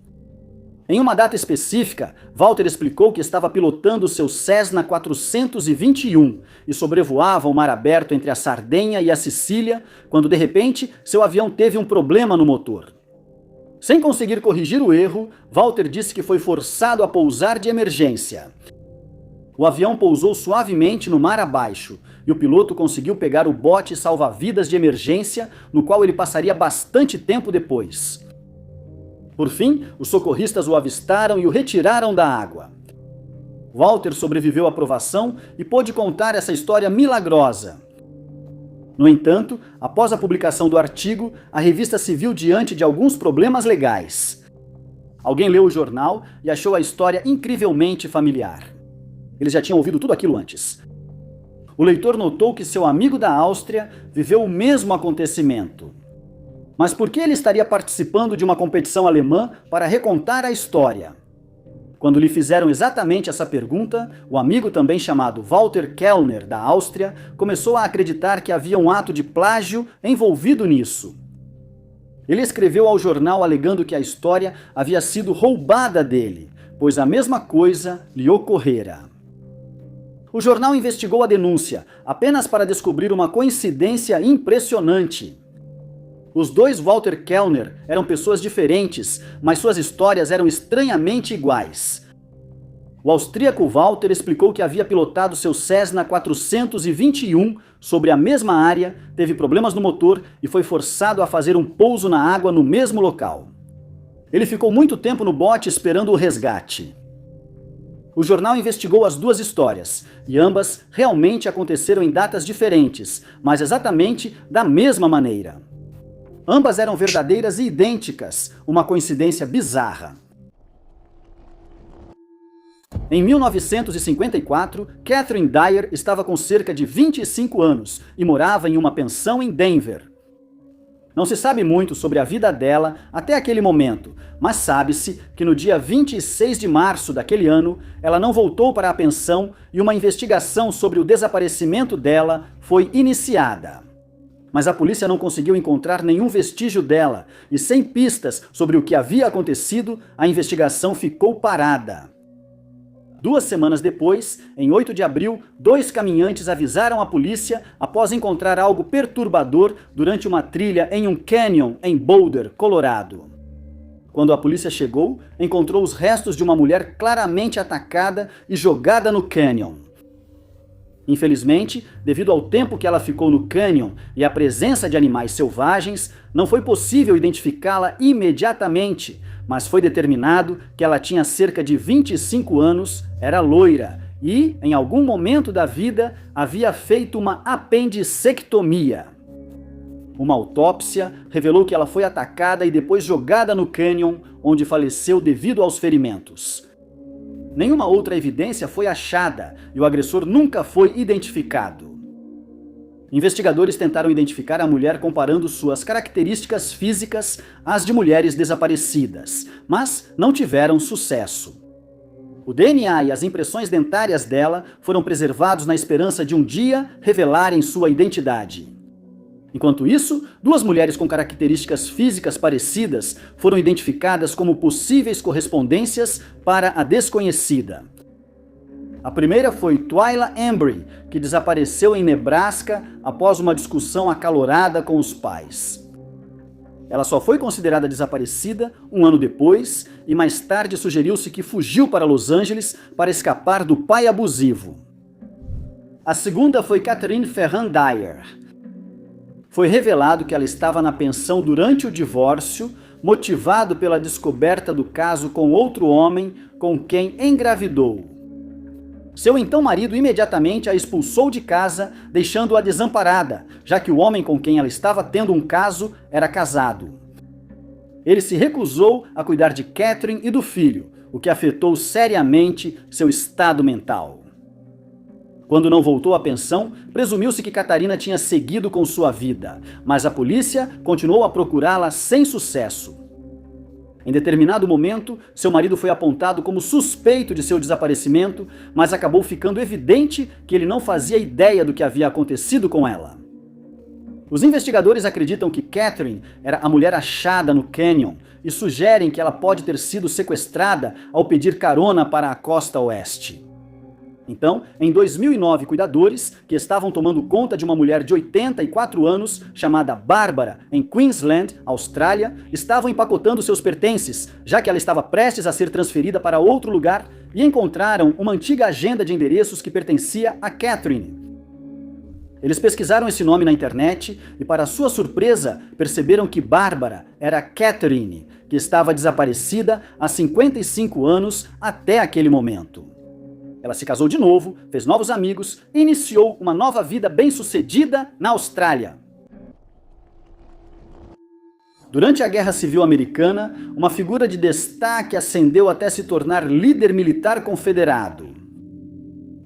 Em uma data específica, Walter explicou que estava pilotando seu Cessna 421 e sobrevoava o mar aberto entre a Sardenha e a Sicília, quando de repente seu avião teve um problema no motor. Sem conseguir corrigir o erro, Walter disse que foi forçado a pousar de emergência. O avião pousou suavemente no mar abaixo e o piloto conseguiu pegar o bote salva-vidas de emergência, no qual ele passaria bastante tempo depois. Por fim, os socorristas o avistaram e o retiraram da água. Walter sobreviveu à provação e pôde contar essa história milagrosa. No entanto, após a publicação do artigo, a revista se viu diante de alguns problemas legais. Alguém leu o jornal e achou a história incrivelmente familiar. Eles já tinham ouvido tudo aquilo antes. O leitor notou que seu amigo da Áustria viveu o mesmo acontecimento. Mas por que ele estaria participando de uma competição alemã para recontar a história? Quando lhe fizeram exatamente essa pergunta, o amigo também chamado Walter Kellner, da Áustria, começou a acreditar que havia um ato de plágio envolvido nisso. Ele escreveu ao jornal alegando que a história havia sido roubada dele, pois a mesma coisa lhe ocorrera. O jornal investigou a denúncia, apenas para descobrir uma coincidência impressionante. Os dois Walter Kellner eram pessoas diferentes, mas suas histórias eram estranhamente iguais. O austríaco Walter explicou que havia pilotado seu Cessna 421 sobre a mesma área, teve problemas no motor e foi forçado a fazer um pouso na água no mesmo local. Ele ficou muito tempo no bote esperando o resgate. O jornal investigou as duas histórias, e ambas realmente aconteceram em datas diferentes, mas exatamente da mesma maneira. Ambas eram verdadeiras e idênticas, uma coincidência bizarra. Em 1954, Catherine Dyer estava com cerca de 25 anos e morava em uma pensão em Denver. Não se sabe muito sobre a vida dela até aquele momento, mas sabe-se que no dia 26 de março daquele ano, ela não voltou para a pensão e uma investigação sobre o desaparecimento dela foi iniciada. Mas a polícia não conseguiu encontrar nenhum vestígio dela, e sem pistas sobre o que havia acontecido, a investigação ficou parada. 2 semanas depois, em 8 de abril, 2 caminhantes avisaram a polícia após encontrar algo perturbador durante uma trilha em um canyon em Boulder, Colorado. Quando a polícia chegou, encontrou os restos de uma mulher claramente atacada e jogada no canyon. Infelizmente, devido ao tempo que ela ficou no cânion e à presença de animais selvagens, não foi possível identificá-la imediatamente, mas foi determinado que ela tinha cerca de 25 anos, era loira e, em algum momento da vida, havia feito uma apendicectomia. Uma autópsia revelou que ela foi atacada e depois jogada no cânion, onde faleceu devido aos ferimentos. Nenhuma outra evidência foi achada e o agressor nunca foi identificado. Investigadores tentaram identificar a mulher comparando suas características físicas às de mulheres desaparecidas, mas não tiveram sucesso. O DNA e as impressões dentárias dela foram preservados na esperança de um dia revelarem sua identidade. Enquanto isso, 2 mulheres com características físicas parecidas foram identificadas como possíveis correspondências para a desconhecida. A primeira foi Twyla Embry, que desapareceu em Nebraska após uma discussão acalorada com os pais. Ela só foi considerada desaparecida 1 ano depois e mais tarde sugeriu-se que fugiu para Los Angeles para escapar do pai abusivo. A segunda foi Catherine Ferrand Dyer. Foi revelado que ela estava na pensão durante o divórcio, motivado pela descoberta do caso com outro homem com quem engravidou. Seu então marido imediatamente a expulsou de casa, deixando-a desamparada, já que o homem com quem ela estava tendo um caso era casado. Ele se recusou a cuidar de Catherine e do filho, o que afetou seriamente seu estado mental. Quando não voltou à pensão, presumiu-se que Catarina tinha seguido com sua vida, mas a polícia continuou a procurá-la sem sucesso. Em determinado momento, seu marido foi apontado como suspeito de seu desaparecimento, mas acabou ficando evidente que ele não fazia ideia do que havia acontecido com ela. Os investigadores acreditam que Catherine era a mulher achada no cânion e sugerem que ela pode ter sido sequestrada ao pedir carona para a costa oeste. Então, em 2009, cuidadores que estavam tomando conta de uma mulher de 84 anos, chamada Bárbara, em Queensland, Austrália, estavam empacotando seus pertences, já que ela estava prestes a ser transferida para outro lugar, e encontraram uma antiga agenda de endereços que pertencia a Catherine. Eles pesquisaram esse nome na internet e, para sua surpresa, perceberam que Bárbara era Catherine, que estava desaparecida há 55 anos até aquele momento. Ela se casou de novo, fez novos amigos e iniciou uma nova vida bem-sucedida na Austrália. Durante a Guerra Civil Americana, uma figura de destaque ascendeu até se tornar líder militar confederado.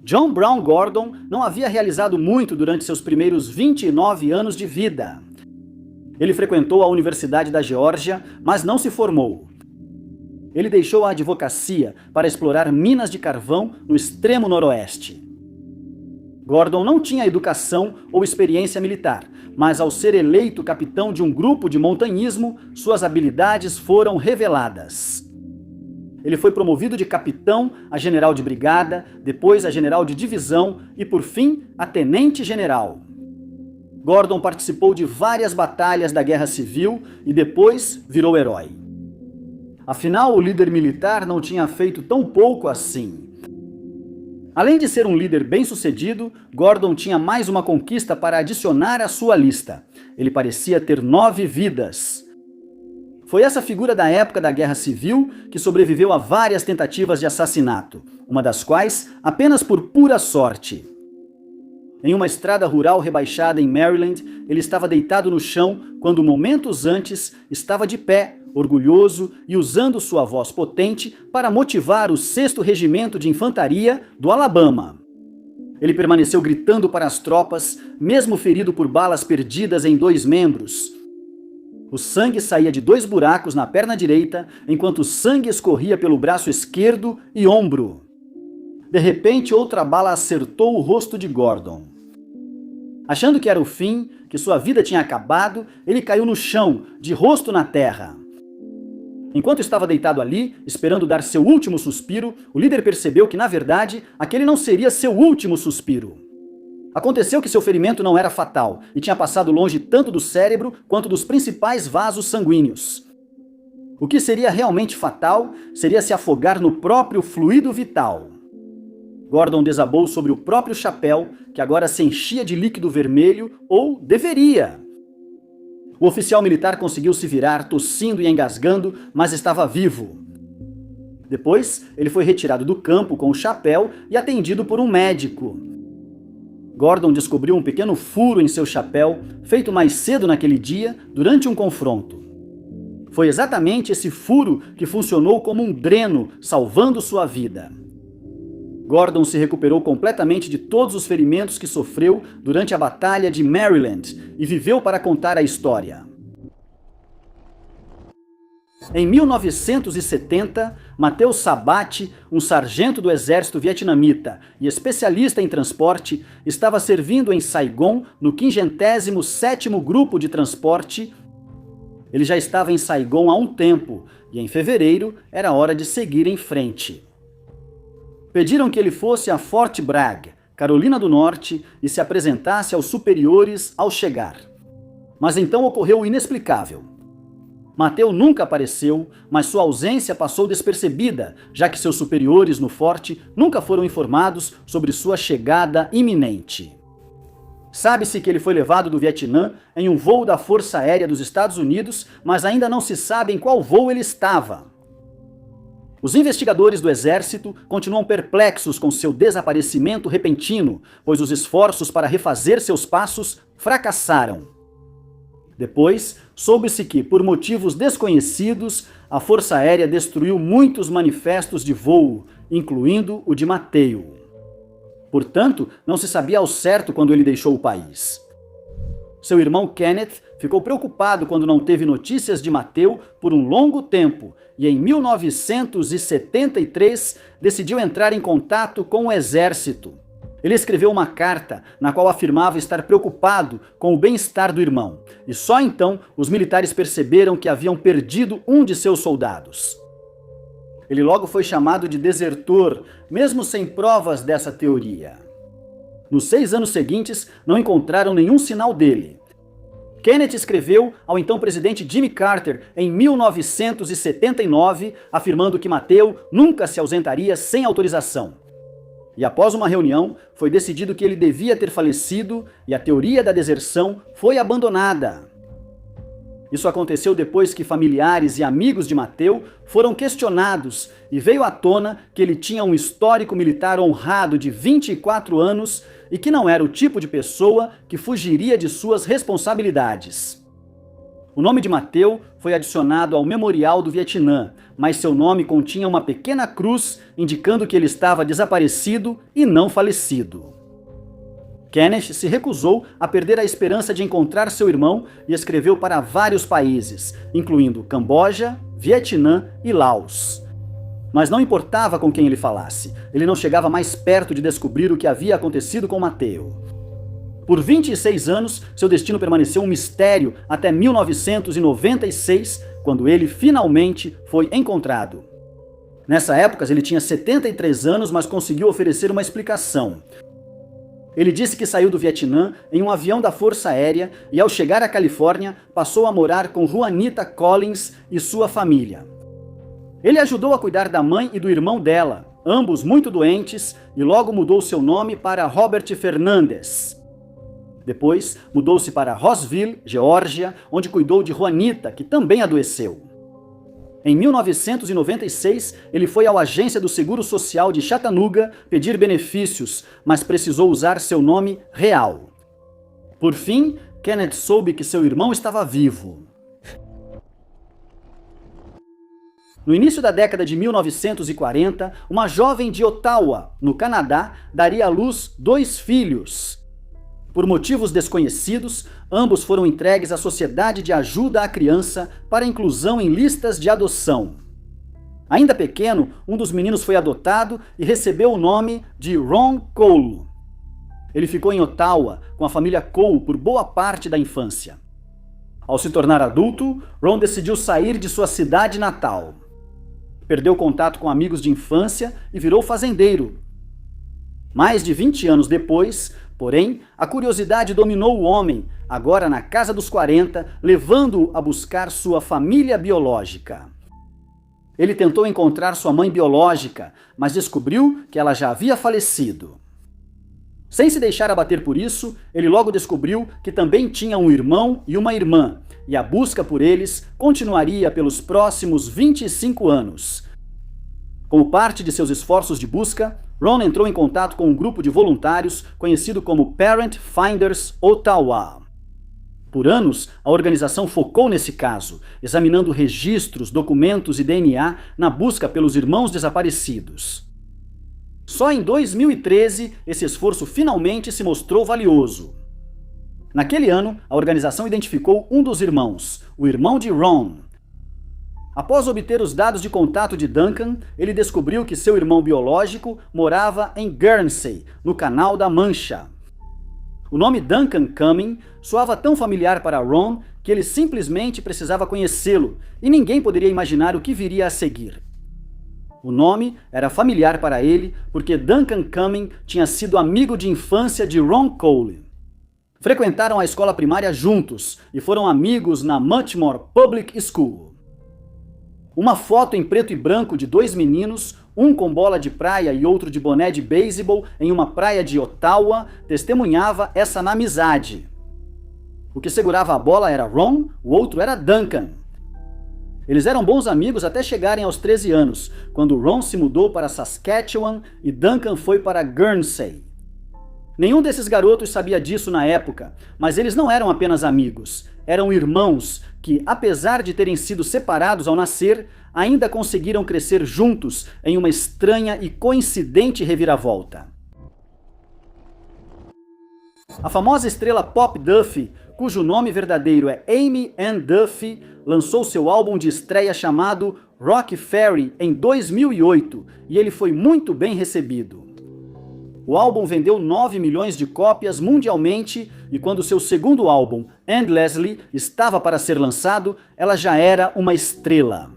John Brown Gordon não havia realizado muito durante seus primeiros 29 anos de vida. Ele frequentou a Universidade da Geórgia, mas não se formou. Ele deixou a advocacia para explorar minas de carvão no extremo noroeste. Gordon não tinha educação ou experiência militar, mas ao ser eleito capitão de um grupo de montanhismo, suas habilidades foram reveladas. Ele foi promovido de capitão a general de brigada, depois a general de divisão e, por fim, a tenente-general. Gordon participou de várias batalhas da Guerra Civil e depois virou herói. Afinal, o líder militar não tinha feito tão pouco assim. Além de ser um líder bem-sucedido, Gordon tinha mais uma conquista para adicionar à sua lista. Ele parecia ter 9 vidas. Foi essa figura da época da Guerra Civil que sobreviveu a várias tentativas de assassinato, uma das quais apenas por pura sorte. Em uma estrada rural rebaixada em Maryland, ele estava deitado no chão quando momentos antes estava de pé, orgulhoso e usando sua voz potente para motivar o 6º Regimento de Infantaria do Alabama. Ele permaneceu gritando para as tropas, mesmo ferido por balas perdidas em 2 membros. O sangue saía de 2 buracos na perna direita, enquanto o sangue escorria pelo braço esquerdo e ombro. De repente, outra bala acertou o rosto de Gordon. Achando que era o fim, que sua vida tinha acabado, ele caiu no chão, de rosto na terra. Enquanto estava deitado ali, esperando dar seu último suspiro, o líder percebeu que, na verdade, aquele não seria seu último suspiro. Aconteceu que seu ferimento não era fatal e tinha passado longe tanto do cérebro quanto dos principais vasos sanguíneos. O que seria realmente fatal seria se afogar no próprio fluido vital. Gordon desabou sobre o próprio chapéu, que agora se enchia de líquido vermelho, ou deveria. O oficial militar conseguiu se virar, tossindo e engasgando, mas estava vivo. Depois, ele foi retirado do campo com o chapéu e atendido por um médico. Gordon descobriu um pequeno furo em seu chapéu, feito mais cedo naquele dia, durante um confronto. Foi exatamente esse furo que funcionou como um dreno, salvando sua vida. Gordon se recuperou completamente de todos os ferimentos que sofreu durante a Batalha de Maryland e viveu para contar a história. Em 1970, Mateus Sabat, um sargento do exército vietnamita e especialista em transporte, estava servindo em Saigon no 57º Grupo de Transporte. Ele já estava em Saigon há um tempo e em fevereiro era hora de seguir em frente. Pediram que ele fosse a Fort Bragg, Carolina do Norte, e se apresentasse aos superiores ao chegar. Mas então ocorreu o inexplicável. Mateus nunca apareceu, mas sua ausência passou despercebida, já que seus superiores no forte nunca foram informados sobre sua chegada iminente. Sabe-se que ele foi levado do Vietnã em um voo da Força Aérea dos Estados Unidos, mas ainda não se sabe em qual voo ele estava. Os investigadores do exército continuam perplexos com seu desaparecimento repentino, pois os esforços para refazer seus passos fracassaram. Depois, soube-se que, por motivos desconhecidos, a Força Aérea destruiu muitos manifestos de voo, incluindo o de Mateo. Portanto, não se sabia ao certo quando ele deixou o país. Seu irmão Kenneth ficou preocupado quando não teve notícias de Mateo por um longo tempo e em 1973 decidiu entrar em contato com o exército. Ele escreveu uma carta na qual afirmava estar preocupado com o bem-estar do irmão, e só então os militares perceberam que haviam perdido um de seus soldados. Ele logo foi chamado de desertor, mesmo sem provas dessa teoria. Nos 6 anos seguintes, não encontraram nenhum sinal dele. Kenneth escreveu ao então presidente Jimmy Carter em 1979, afirmando que Mateo nunca se ausentaria sem autorização. E após uma reunião, foi decidido que ele devia ter falecido e a teoria da deserção foi abandonada. Isso aconteceu depois que familiares e amigos de Mateo foram questionados e veio à tona que ele tinha um histórico militar honrado de 24 anos e que não era o tipo de pessoa que fugiria de suas responsabilidades. O nome de Mateo foi adicionado ao Memorial do Vietnã, mas seu nome continha uma pequena cruz indicando que ele estava desaparecido e não falecido. Kenneth se recusou a perder a esperança de encontrar seu irmão e escreveu para vários países, incluindo Camboja, Vietnã e Laos. Mas não importava com quem ele falasse, ele não chegava mais perto de descobrir o que havia acontecido com Mateo. Por 26 anos, seu destino permaneceu um mistério até 1996, quando ele finalmente foi encontrado. Nessa época, ele tinha 73 anos, mas conseguiu oferecer uma explicação. Ele disse que saiu do Vietnã em um avião da Força Aérea e, ao chegar à Califórnia, passou a morar com Juanita Collins e sua família. Ele ajudou a cuidar da mãe e do irmão dela, ambos muito doentes, e logo mudou seu nome para Robert Fernandes. Depois, mudou-se para Rossville, Geórgia, onde cuidou de Juanita, que também adoeceu. Em 1996, ele foi à agência do Seguro Social de Chattanooga pedir benefícios, mas precisou usar seu nome real. Por fim, Kenneth soube que seu irmão estava vivo. No início da década de 1940, uma jovem de Ottawa, no Canadá, daria à luz 2 filhos. Por motivos desconhecidos, ambos foram entregues à Sociedade de Ajuda à Criança para inclusão em listas de adoção. Ainda pequeno, um dos meninos foi adotado e recebeu o nome de Ron Cole. Ele ficou em Ottawa com a família Cole por boa parte da infância. Ao se tornar adulto, Ron decidiu sair de sua cidade natal. Perdeu contato com amigos de infância e virou fazendeiro. Mais de 20 anos depois, porém, a curiosidade dominou o homem, agora na casa dos 40, levando-o a buscar sua família biológica. Ele tentou encontrar sua mãe biológica, mas descobriu que ela já havia falecido. Sem se deixar abater por isso, ele logo descobriu que também tinha um irmão e uma irmã, e a busca por eles continuaria pelos próximos 25 anos. Como parte de seus esforços de busca, Ron entrou em contato com um grupo de voluntários conhecido como Parent Finders Ottawa. Por anos, a organização focou nesse caso, examinando registros, documentos e DNA na busca pelos irmãos desaparecidos. Só em 2013, esse esforço finalmente se mostrou valioso. Naquele ano, a organização identificou um dos irmãos, o irmão de Ron. Após obter os dados de contato de Duncan, ele descobriu que seu irmão biológico morava em Guernsey, no Canal da Mancha. O nome Duncan Cumming soava tão familiar para Ron que ele simplesmente precisava conhecê-lo, e ninguém poderia imaginar o que viria a seguir. O nome era familiar para ele porque Duncan Cumming tinha sido amigo de infância de Ron Cole. Frequentaram a escola primária juntos e foram amigos na Muchmore Public School. Uma foto em preto e branco de 2 meninos, um com bola de praia e outro de boné de beisebol em uma praia de Ottawa, testemunhava essa amizade. O que segurava a bola era Ron, o outro era Duncan. Eles eram bons amigos até chegarem aos 13 anos, quando Ron se mudou para Saskatchewan e Duncan foi para Guernsey. Nenhum desses garotos sabia disso na época, mas eles não eram apenas amigos, eram irmãos que, apesar de terem sido separados ao nascer, ainda conseguiram crescer juntos em uma estranha e coincidente reviravolta. A famosa estrela pop Duffy, cujo nome verdadeiro é Amy Ann Duffy, lançou seu álbum de estreia chamado Rock Ferry em 2008 e ele foi muito bem recebido. O álbum vendeu 9 milhões de cópias mundialmente e quando seu segundo álbum, Endlessly, estava para ser lançado, ela já era uma estrela.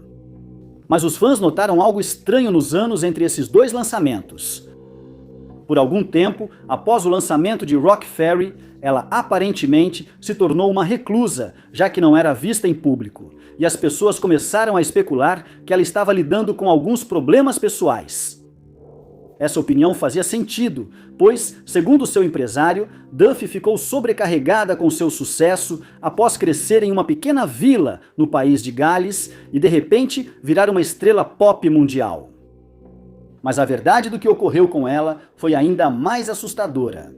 Mas os fãs notaram algo estranho nos anos entre esses dois lançamentos. Por algum tempo, após o lançamento de Rock Ferry, ela aparentemente se tornou uma reclusa, já que não era vista em público, e as pessoas começaram a especular que ela estava lidando com alguns problemas pessoais. Essa opinião fazia sentido, pois, segundo seu empresário, Duffy ficou sobrecarregada com seu sucesso após crescer em uma pequena vila no país de Gales e, de repente, virar uma estrela pop mundial. Mas a verdade do que ocorreu com ela foi ainda mais assustadora.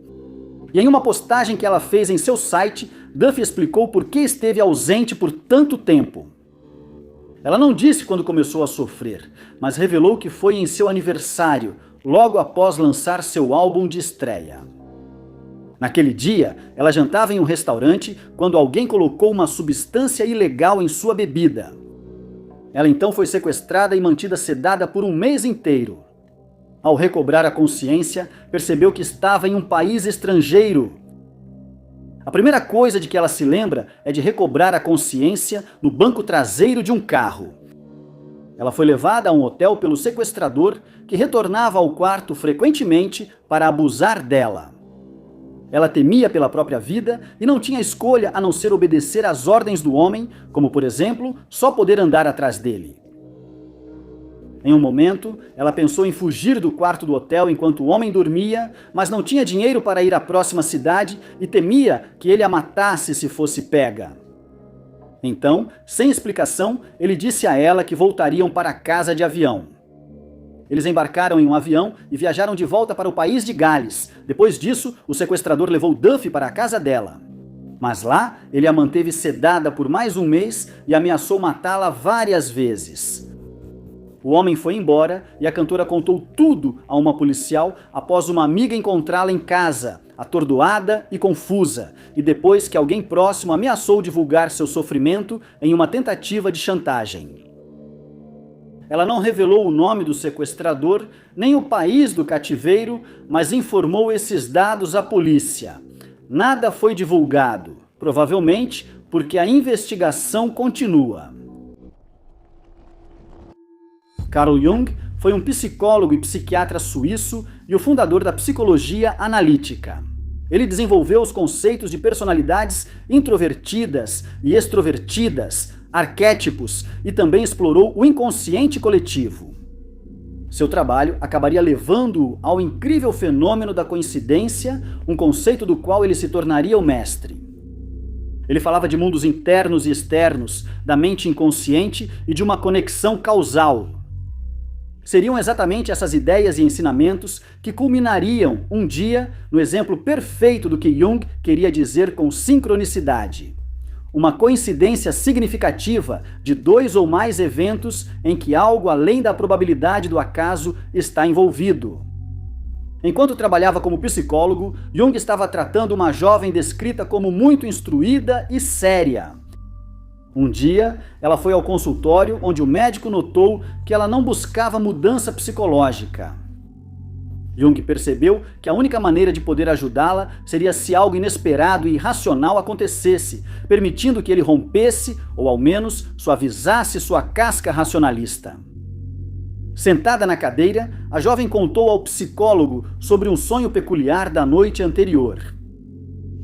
E em uma postagem que ela fez em seu site, Duffy explicou por que esteve ausente por tanto tempo. Ela não disse quando começou a sofrer, mas revelou que foi em seu aniversário, logo após lançar seu álbum de estreia. Naquele dia, ela jantava em um restaurante quando alguém colocou uma substância ilegal em sua bebida. Ela então foi sequestrada e mantida sedada por um mês inteiro. Ao recobrar a consciência, percebeu que estava em um país estrangeiro. A primeira coisa de que ela se lembra é de recobrar a consciência no banco traseiro de um carro. Ela foi levada a um hotel pelo sequestrador, que retornava ao quarto frequentemente para abusar dela. Ela temia pela própria vida e não tinha escolha a não ser obedecer às ordens do homem, como, por exemplo, só poder andar atrás dele. Em um momento, ela pensou em fugir do quarto do hotel enquanto o homem dormia, mas não tinha dinheiro para ir à próxima cidade e temia que ele a matasse se fosse pega. Então, sem explicação, ele disse a ela que voltariam para casa de avião. Eles embarcaram em um avião e viajaram de volta para o país de Gales. Depois disso, o sequestrador levou Duffy para a casa dela. Mas lá, ele a manteve sedada por mais um mês e ameaçou matá-la várias vezes. O homem foi embora e a cantora contou tudo a uma policial após uma amiga encontrá-la em casa, atordoada e confusa, e depois que alguém próximo ameaçou divulgar seu sofrimento em uma tentativa de chantagem. Ela não revelou o nome do sequestrador, nem o país do cativeiro, mas informou esses dados à polícia. Nada foi divulgado, provavelmente porque a investigação continua. Carl Jung foi um psicólogo e psiquiatra suíço e o fundador da psicologia analítica. Ele desenvolveu os conceitos de personalidades introvertidas e extrovertidas, arquétipos, e também explorou o inconsciente coletivo. Seu trabalho acabaria levando-o ao incrível fenômeno da coincidência, um conceito do qual ele se tornaria o mestre. Ele falava de mundos internos e externos, da mente inconsciente e de uma conexão causal. Seriam exatamente essas ideias e ensinamentos que culminariam um dia no exemplo perfeito do que Jung queria dizer com sincronicidade. Uma coincidência significativa de dois ou mais eventos em que algo além da probabilidade do acaso está envolvido. Enquanto trabalhava como psicólogo, Jung estava tratando uma jovem descrita como muito instruída e séria. Um dia, ela foi ao consultório onde o médico notou que ela não buscava mudança psicológica. Jung percebeu que a única maneira de poder ajudá-la seria se algo inesperado e irracional acontecesse, permitindo que ele rompesse, ou ao menos suavizasse sua casca racionalista. Sentada na cadeira, a jovem contou ao psicólogo sobre um sonho peculiar da noite anterior.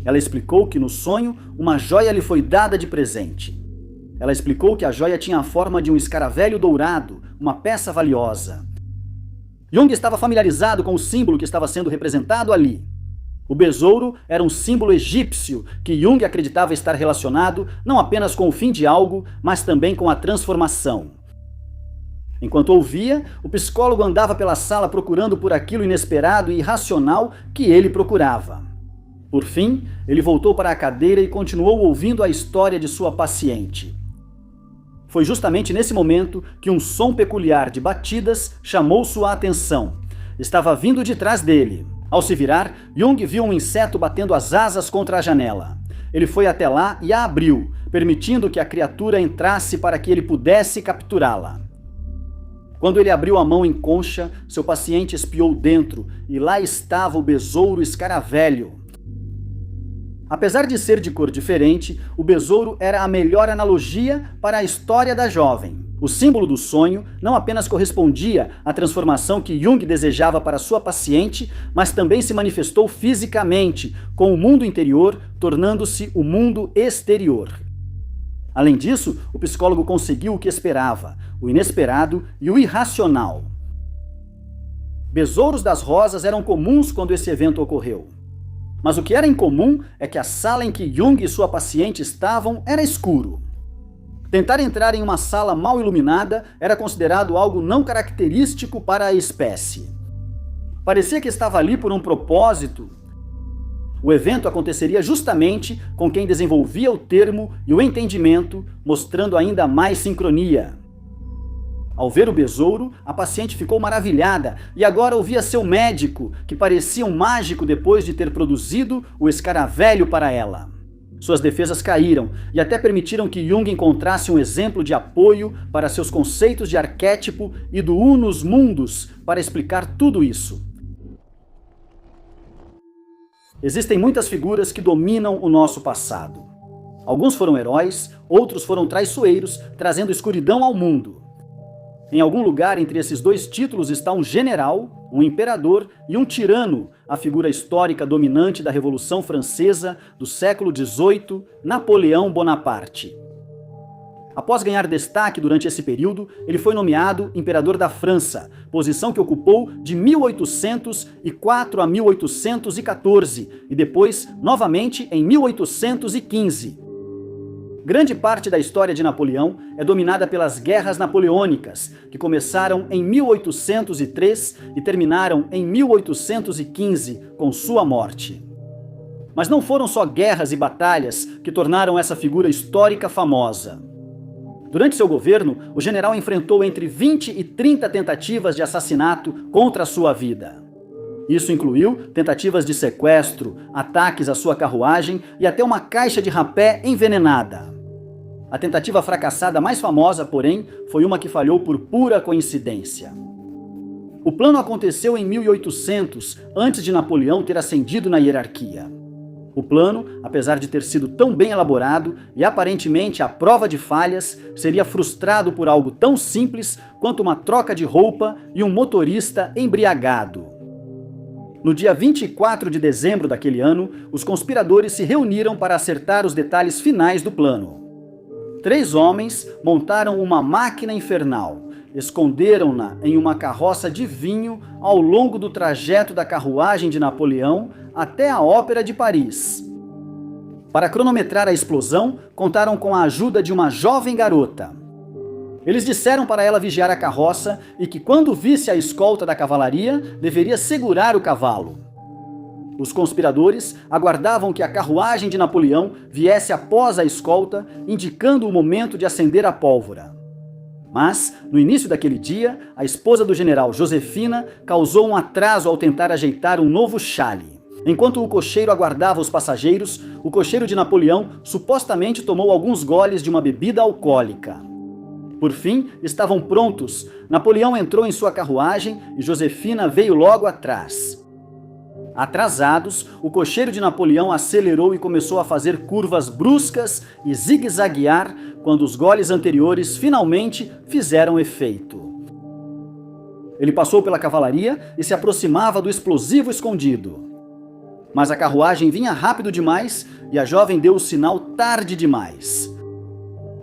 Ela explicou que no sonho uma joia lhe foi dada de presente. Ela explicou que a joia tinha a forma de um escaravelho dourado, uma peça valiosa. Jung estava familiarizado com o símbolo que estava sendo representado ali. O besouro era um símbolo egípcio que Jung acreditava estar relacionado não apenas com o fim de algo, mas também com a transformação. Enquanto ouvia, o psicólogo andava pela sala procurando por aquilo inesperado e irracional que ele procurava. Por fim, ele voltou para a cadeira e continuou ouvindo a história de sua paciente. Foi justamente nesse momento que um som peculiar de batidas chamou sua atenção. Estava vindo de trás dele. Ao se virar, Jung viu um inseto batendo as asas contra a janela. Ele foi até lá e a abriu, permitindo que a criatura entrasse para que ele pudesse capturá-la. Quando ele abriu a mão em concha, seu paciente espiou dentro e lá estava o besouro escaravelho. Apesar de ser de cor diferente, o besouro era a melhor analogia para a história da jovem. O símbolo do sonho não apenas correspondia à transformação que Jung desejava para sua paciente, mas também se manifestou fisicamente, com o mundo interior tornando-se o mundo exterior. Além disso, o psicólogo conseguiu o que esperava, o inesperado e o irracional. Besouros das rosas eram comuns quando esse evento ocorreu. Mas o que era incomum é que a sala em que Jung e sua paciente estavam era escuro. Tentar entrar em uma sala mal iluminada era considerado algo não característico para a espécie. Parecia que estava ali por um propósito. O evento aconteceria justamente com quem desenvolvia o termo e o entendimento, mostrando ainda mais sincronia. Ao ver o besouro, a paciente ficou maravilhada e agora ouvia seu médico, que parecia um mágico depois de ter produzido o escaravelho para ela. Suas defesas caíram e até permitiram que Jung encontrasse um exemplo de apoio para seus conceitos de arquétipo e do unus mundus para explicar tudo isso. Existem muitas figuras que dominam o nosso passado. Alguns foram heróis, outros foram traiçoeiros, trazendo escuridão ao mundo. Em algum lugar entre esses dois títulos está um general, um imperador e um tirano, a figura histórica dominante da Revolução Francesa do século XVIII, Napoleão Bonaparte. Após ganhar destaque durante esse período, ele foi nomeado imperador da França, posição que ocupou de 1804 a 1814 e depois novamente em 1815. Grande parte da história de Napoleão é dominada pelas guerras napoleônicas, que começaram em 1803 e terminaram em 1815, com sua morte. Mas não foram só guerras e batalhas que tornaram essa figura histórica famosa. Durante seu governo, o general enfrentou entre 20 e 30 tentativas de assassinato contra a sua vida. Isso incluiu tentativas de sequestro, ataques à sua carruagem e até uma caixa de rapé envenenada. A tentativa fracassada mais famosa, porém, foi uma que falhou por pura coincidência. O plano aconteceu em 1800, antes de Napoleão ter ascendido na hierarquia. O plano, apesar de ter sido tão bem elaborado e aparentemente à prova de falhas, seria frustrado por algo tão simples quanto uma troca de roupa e um motorista embriagado. No dia 24 de dezembro daquele ano, os conspiradores se reuniram para acertar os detalhes finais do plano. 3 homens montaram uma máquina infernal, esconderam-na em uma carroça de vinho ao longo do trajeto da carruagem de Napoleão até a Ópera de Paris. Para cronometrar a explosão, contaram com a ajuda de uma jovem garota. Eles disseram para ela vigiar a carroça e que quando visse a escolta da cavalaria, deveria segurar o cavalo. Os conspiradores aguardavam que a carruagem de Napoleão viesse após a escolta, indicando o momento de acender a pólvora. Mas, no início daquele dia, a esposa do general, Josefina, causou um atraso ao tentar ajeitar um novo chale. Enquanto o cocheiro aguardava os passageiros, o cocheiro de Napoleão supostamente tomou alguns goles de uma bebida alcoólica. Por fim, estavam prontos. Napoleão entrou em sua carruagem e Josefina veio logo atrás. Atrasados, o cocheiro de Napoleão acelerou e começou a fazer curvas bruscas e zigue-zaguear quando os goles anteriores finalmente fizeram efeito. Ele passou pela cavalaria e se aproximava do explosivo escondido. Mas a carruagem vinha rápido demais e a jovem deu o sinal tarde demais.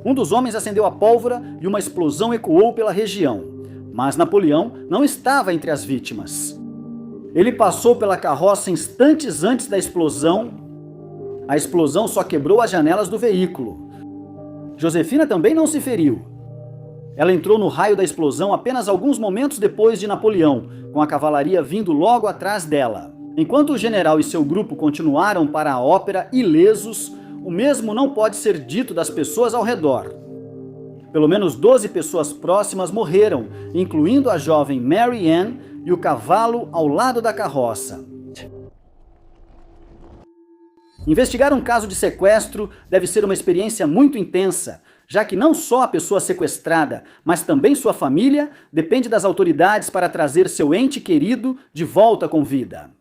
Um dos homens acendeu a pólvora e uma explosão ecoou pela região, mas Napoleão não estava entre as vítimas. Ele passou pela carroça instantes antes da explosão. A explosão só quebrou as janelas do veículo. Josefina também não se feriu. Ela entrou no raio da explosão apenas alguns momentos depois de Napoleão, com a cavalaria vindo logo atrás dela. Enquanto o general e seu grupo continuaram para a ópera ilesos, o mesmo não pode ser dito das pessoas ao redor. Pelo menos 12 pessoas próximas morreram, incluindo a jovem Mary Ann e o cavalo ao lado da carroça. Investigar um caso de sequestro deve ser uma experiência muito intensa, já que não só a pessoa sequestrada, mas também sua família depende das autoridades para trazer seu ente querido de volta com vida.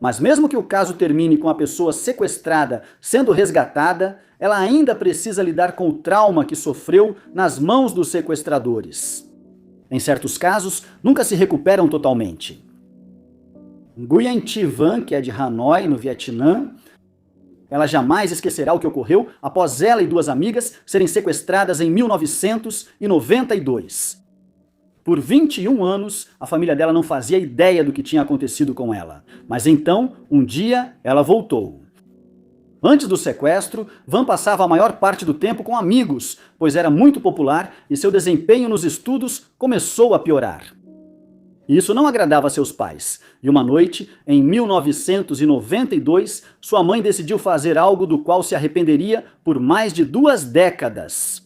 Mas mesmo que o caso termine com a pessoa sequestrada sendo resgatada, ela ainda precisa lidar com o trauma que sofreu nas mãos dos sequestradores. Em certos casos, nunca se recuperam totalmente. Nguyen Thi Van, que é de Hanoi, no Vietnã, ela jamais esquecerá o que ocorreu após ela e duas amigas serem sequestradas em 1992. Por 21 anos, a família dela não fazia ideia do que tinha acontecido com ela. Mas então, um dia, ela voltou. Antes do sequestro, Van passava a maior parte do tempo com amigos, pois era muito popular e seu desempenho nos estudos começou a piorar. Isso não agradava a seus pais, e uma noite, em 1992, sua mãe decidiu fazer algo do qual se arrependeria por mais de 2 décadas.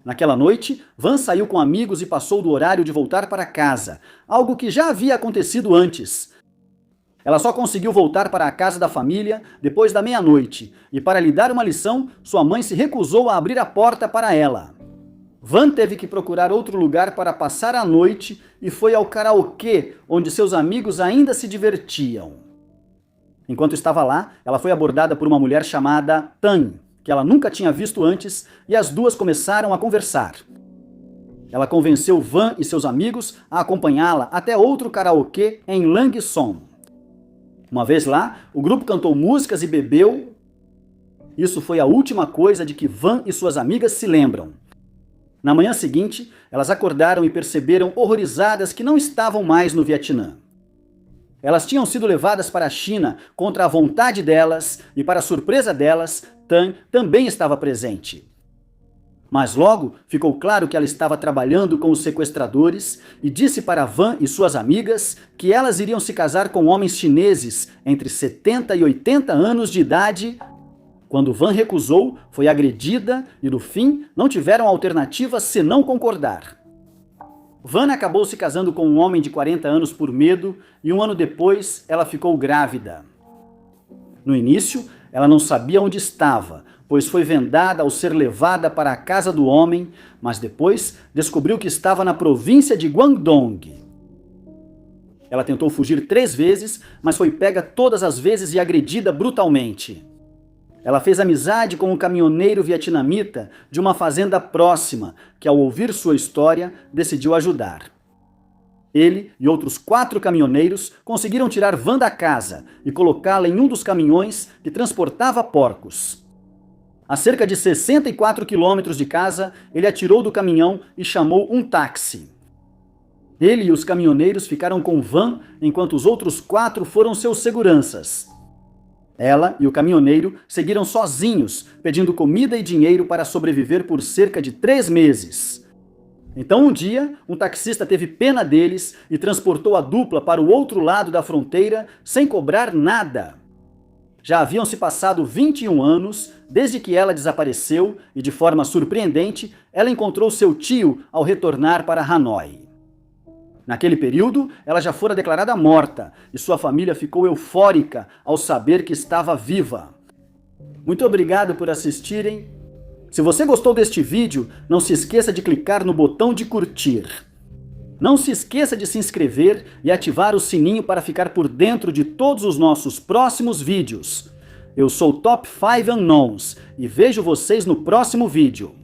Naquela noite, Van saiu com amigos e passou do horário de voltar para casa, algo que já havia acontecido antes. Ela só conseguiu voltar para a casa da família depois da meia-noite, e para lhe dar uma lição, sua mãe se recusou a abrir a porta para ela. Van teve que procurar outro lugar para passar a noite e foi ao karaokê, onde seus amigos ainda se divertiam. Enquanto estava lá, ela foi abordada por uma mulher chamada Tan, que ela nunca tinha visto antes, e as duas começaram a conversar. Ela convenceu Van e seus amigos a acompanhá-la até outro karaokê em Lang Son. Uma vez lá, o grupo cantou músicas e bebeu. Isso foi a última coisa de que Van e suas amigas se lembram. Na manhã seguinte, elas acordaram e perceberam horrorizadas que não estavam mais no Vietnã. Elas tinham sido levadas para a China contra a vontade delas e, para a surpresa delas, Tan também estava presente. Mas logo ficou claro que ela estava trabalhando com os sequestradores e disse para Van e suas amigas que elas iriam se casar com homens chineses entre 70 e 80 anos de idade. Quando Van recusou, foi agredida e, no fim, não tiveram alternativa senão concordar. Van acabou se casando com um homem de 40 anos por medo e 1 ano depois ela ficou grávida. No início, ela não sabia onde estava, pois foi vendada ao ser levada para a casa do homem, mas depois descobriu que estava na província de Guangdong. Ela tentou fugir 3 vezes, mas foi pega todas as vezes e agredida brutalmente. Ela fez amizade com um caminhoneiro vietnamita de uma fazenda próxima, que ao ouvir sua história, decidiu ajudar. Ele e outros 4 caminhoneiros conseguiram tirar Van da casa e colocá-la em um dos caminhões que transportava porcos. A cerca de 64 quilômetros de casa, ele atirou do caminhão e chamou um táxi. Ele e os caminhoneiros ficaram com Van, enquanto os outros 4 foram seus seguranças. Ela e o caminhoneiro seguiram sozinhos, pedindo comida e dinheiro para sobreviver por cerca de 3 meses. Então um dia, um taxista teve pena deles e transportou a dupla para o outro lado da fronteira sem cobrar nada. Já haviam se passado 21 anos desde que ela desapareceu e, de forma surpreendente, ela encontrou seu tio ao retornar para Hanoi. Naquele período, ela já fora declarada morta e sua família ficou eufórica ao saber que estava viva. Muito obrigado por assistirem. Se você gostou deste vídeo, não se esqueça de clicar no botão de curtir. Não se esqueça de se inscrever e ativar o sininho para ficar por dentro de todos os nossos próximos vídeos. Eu sou Top 5 Unknowns e vejo vocês no próximo vídeo.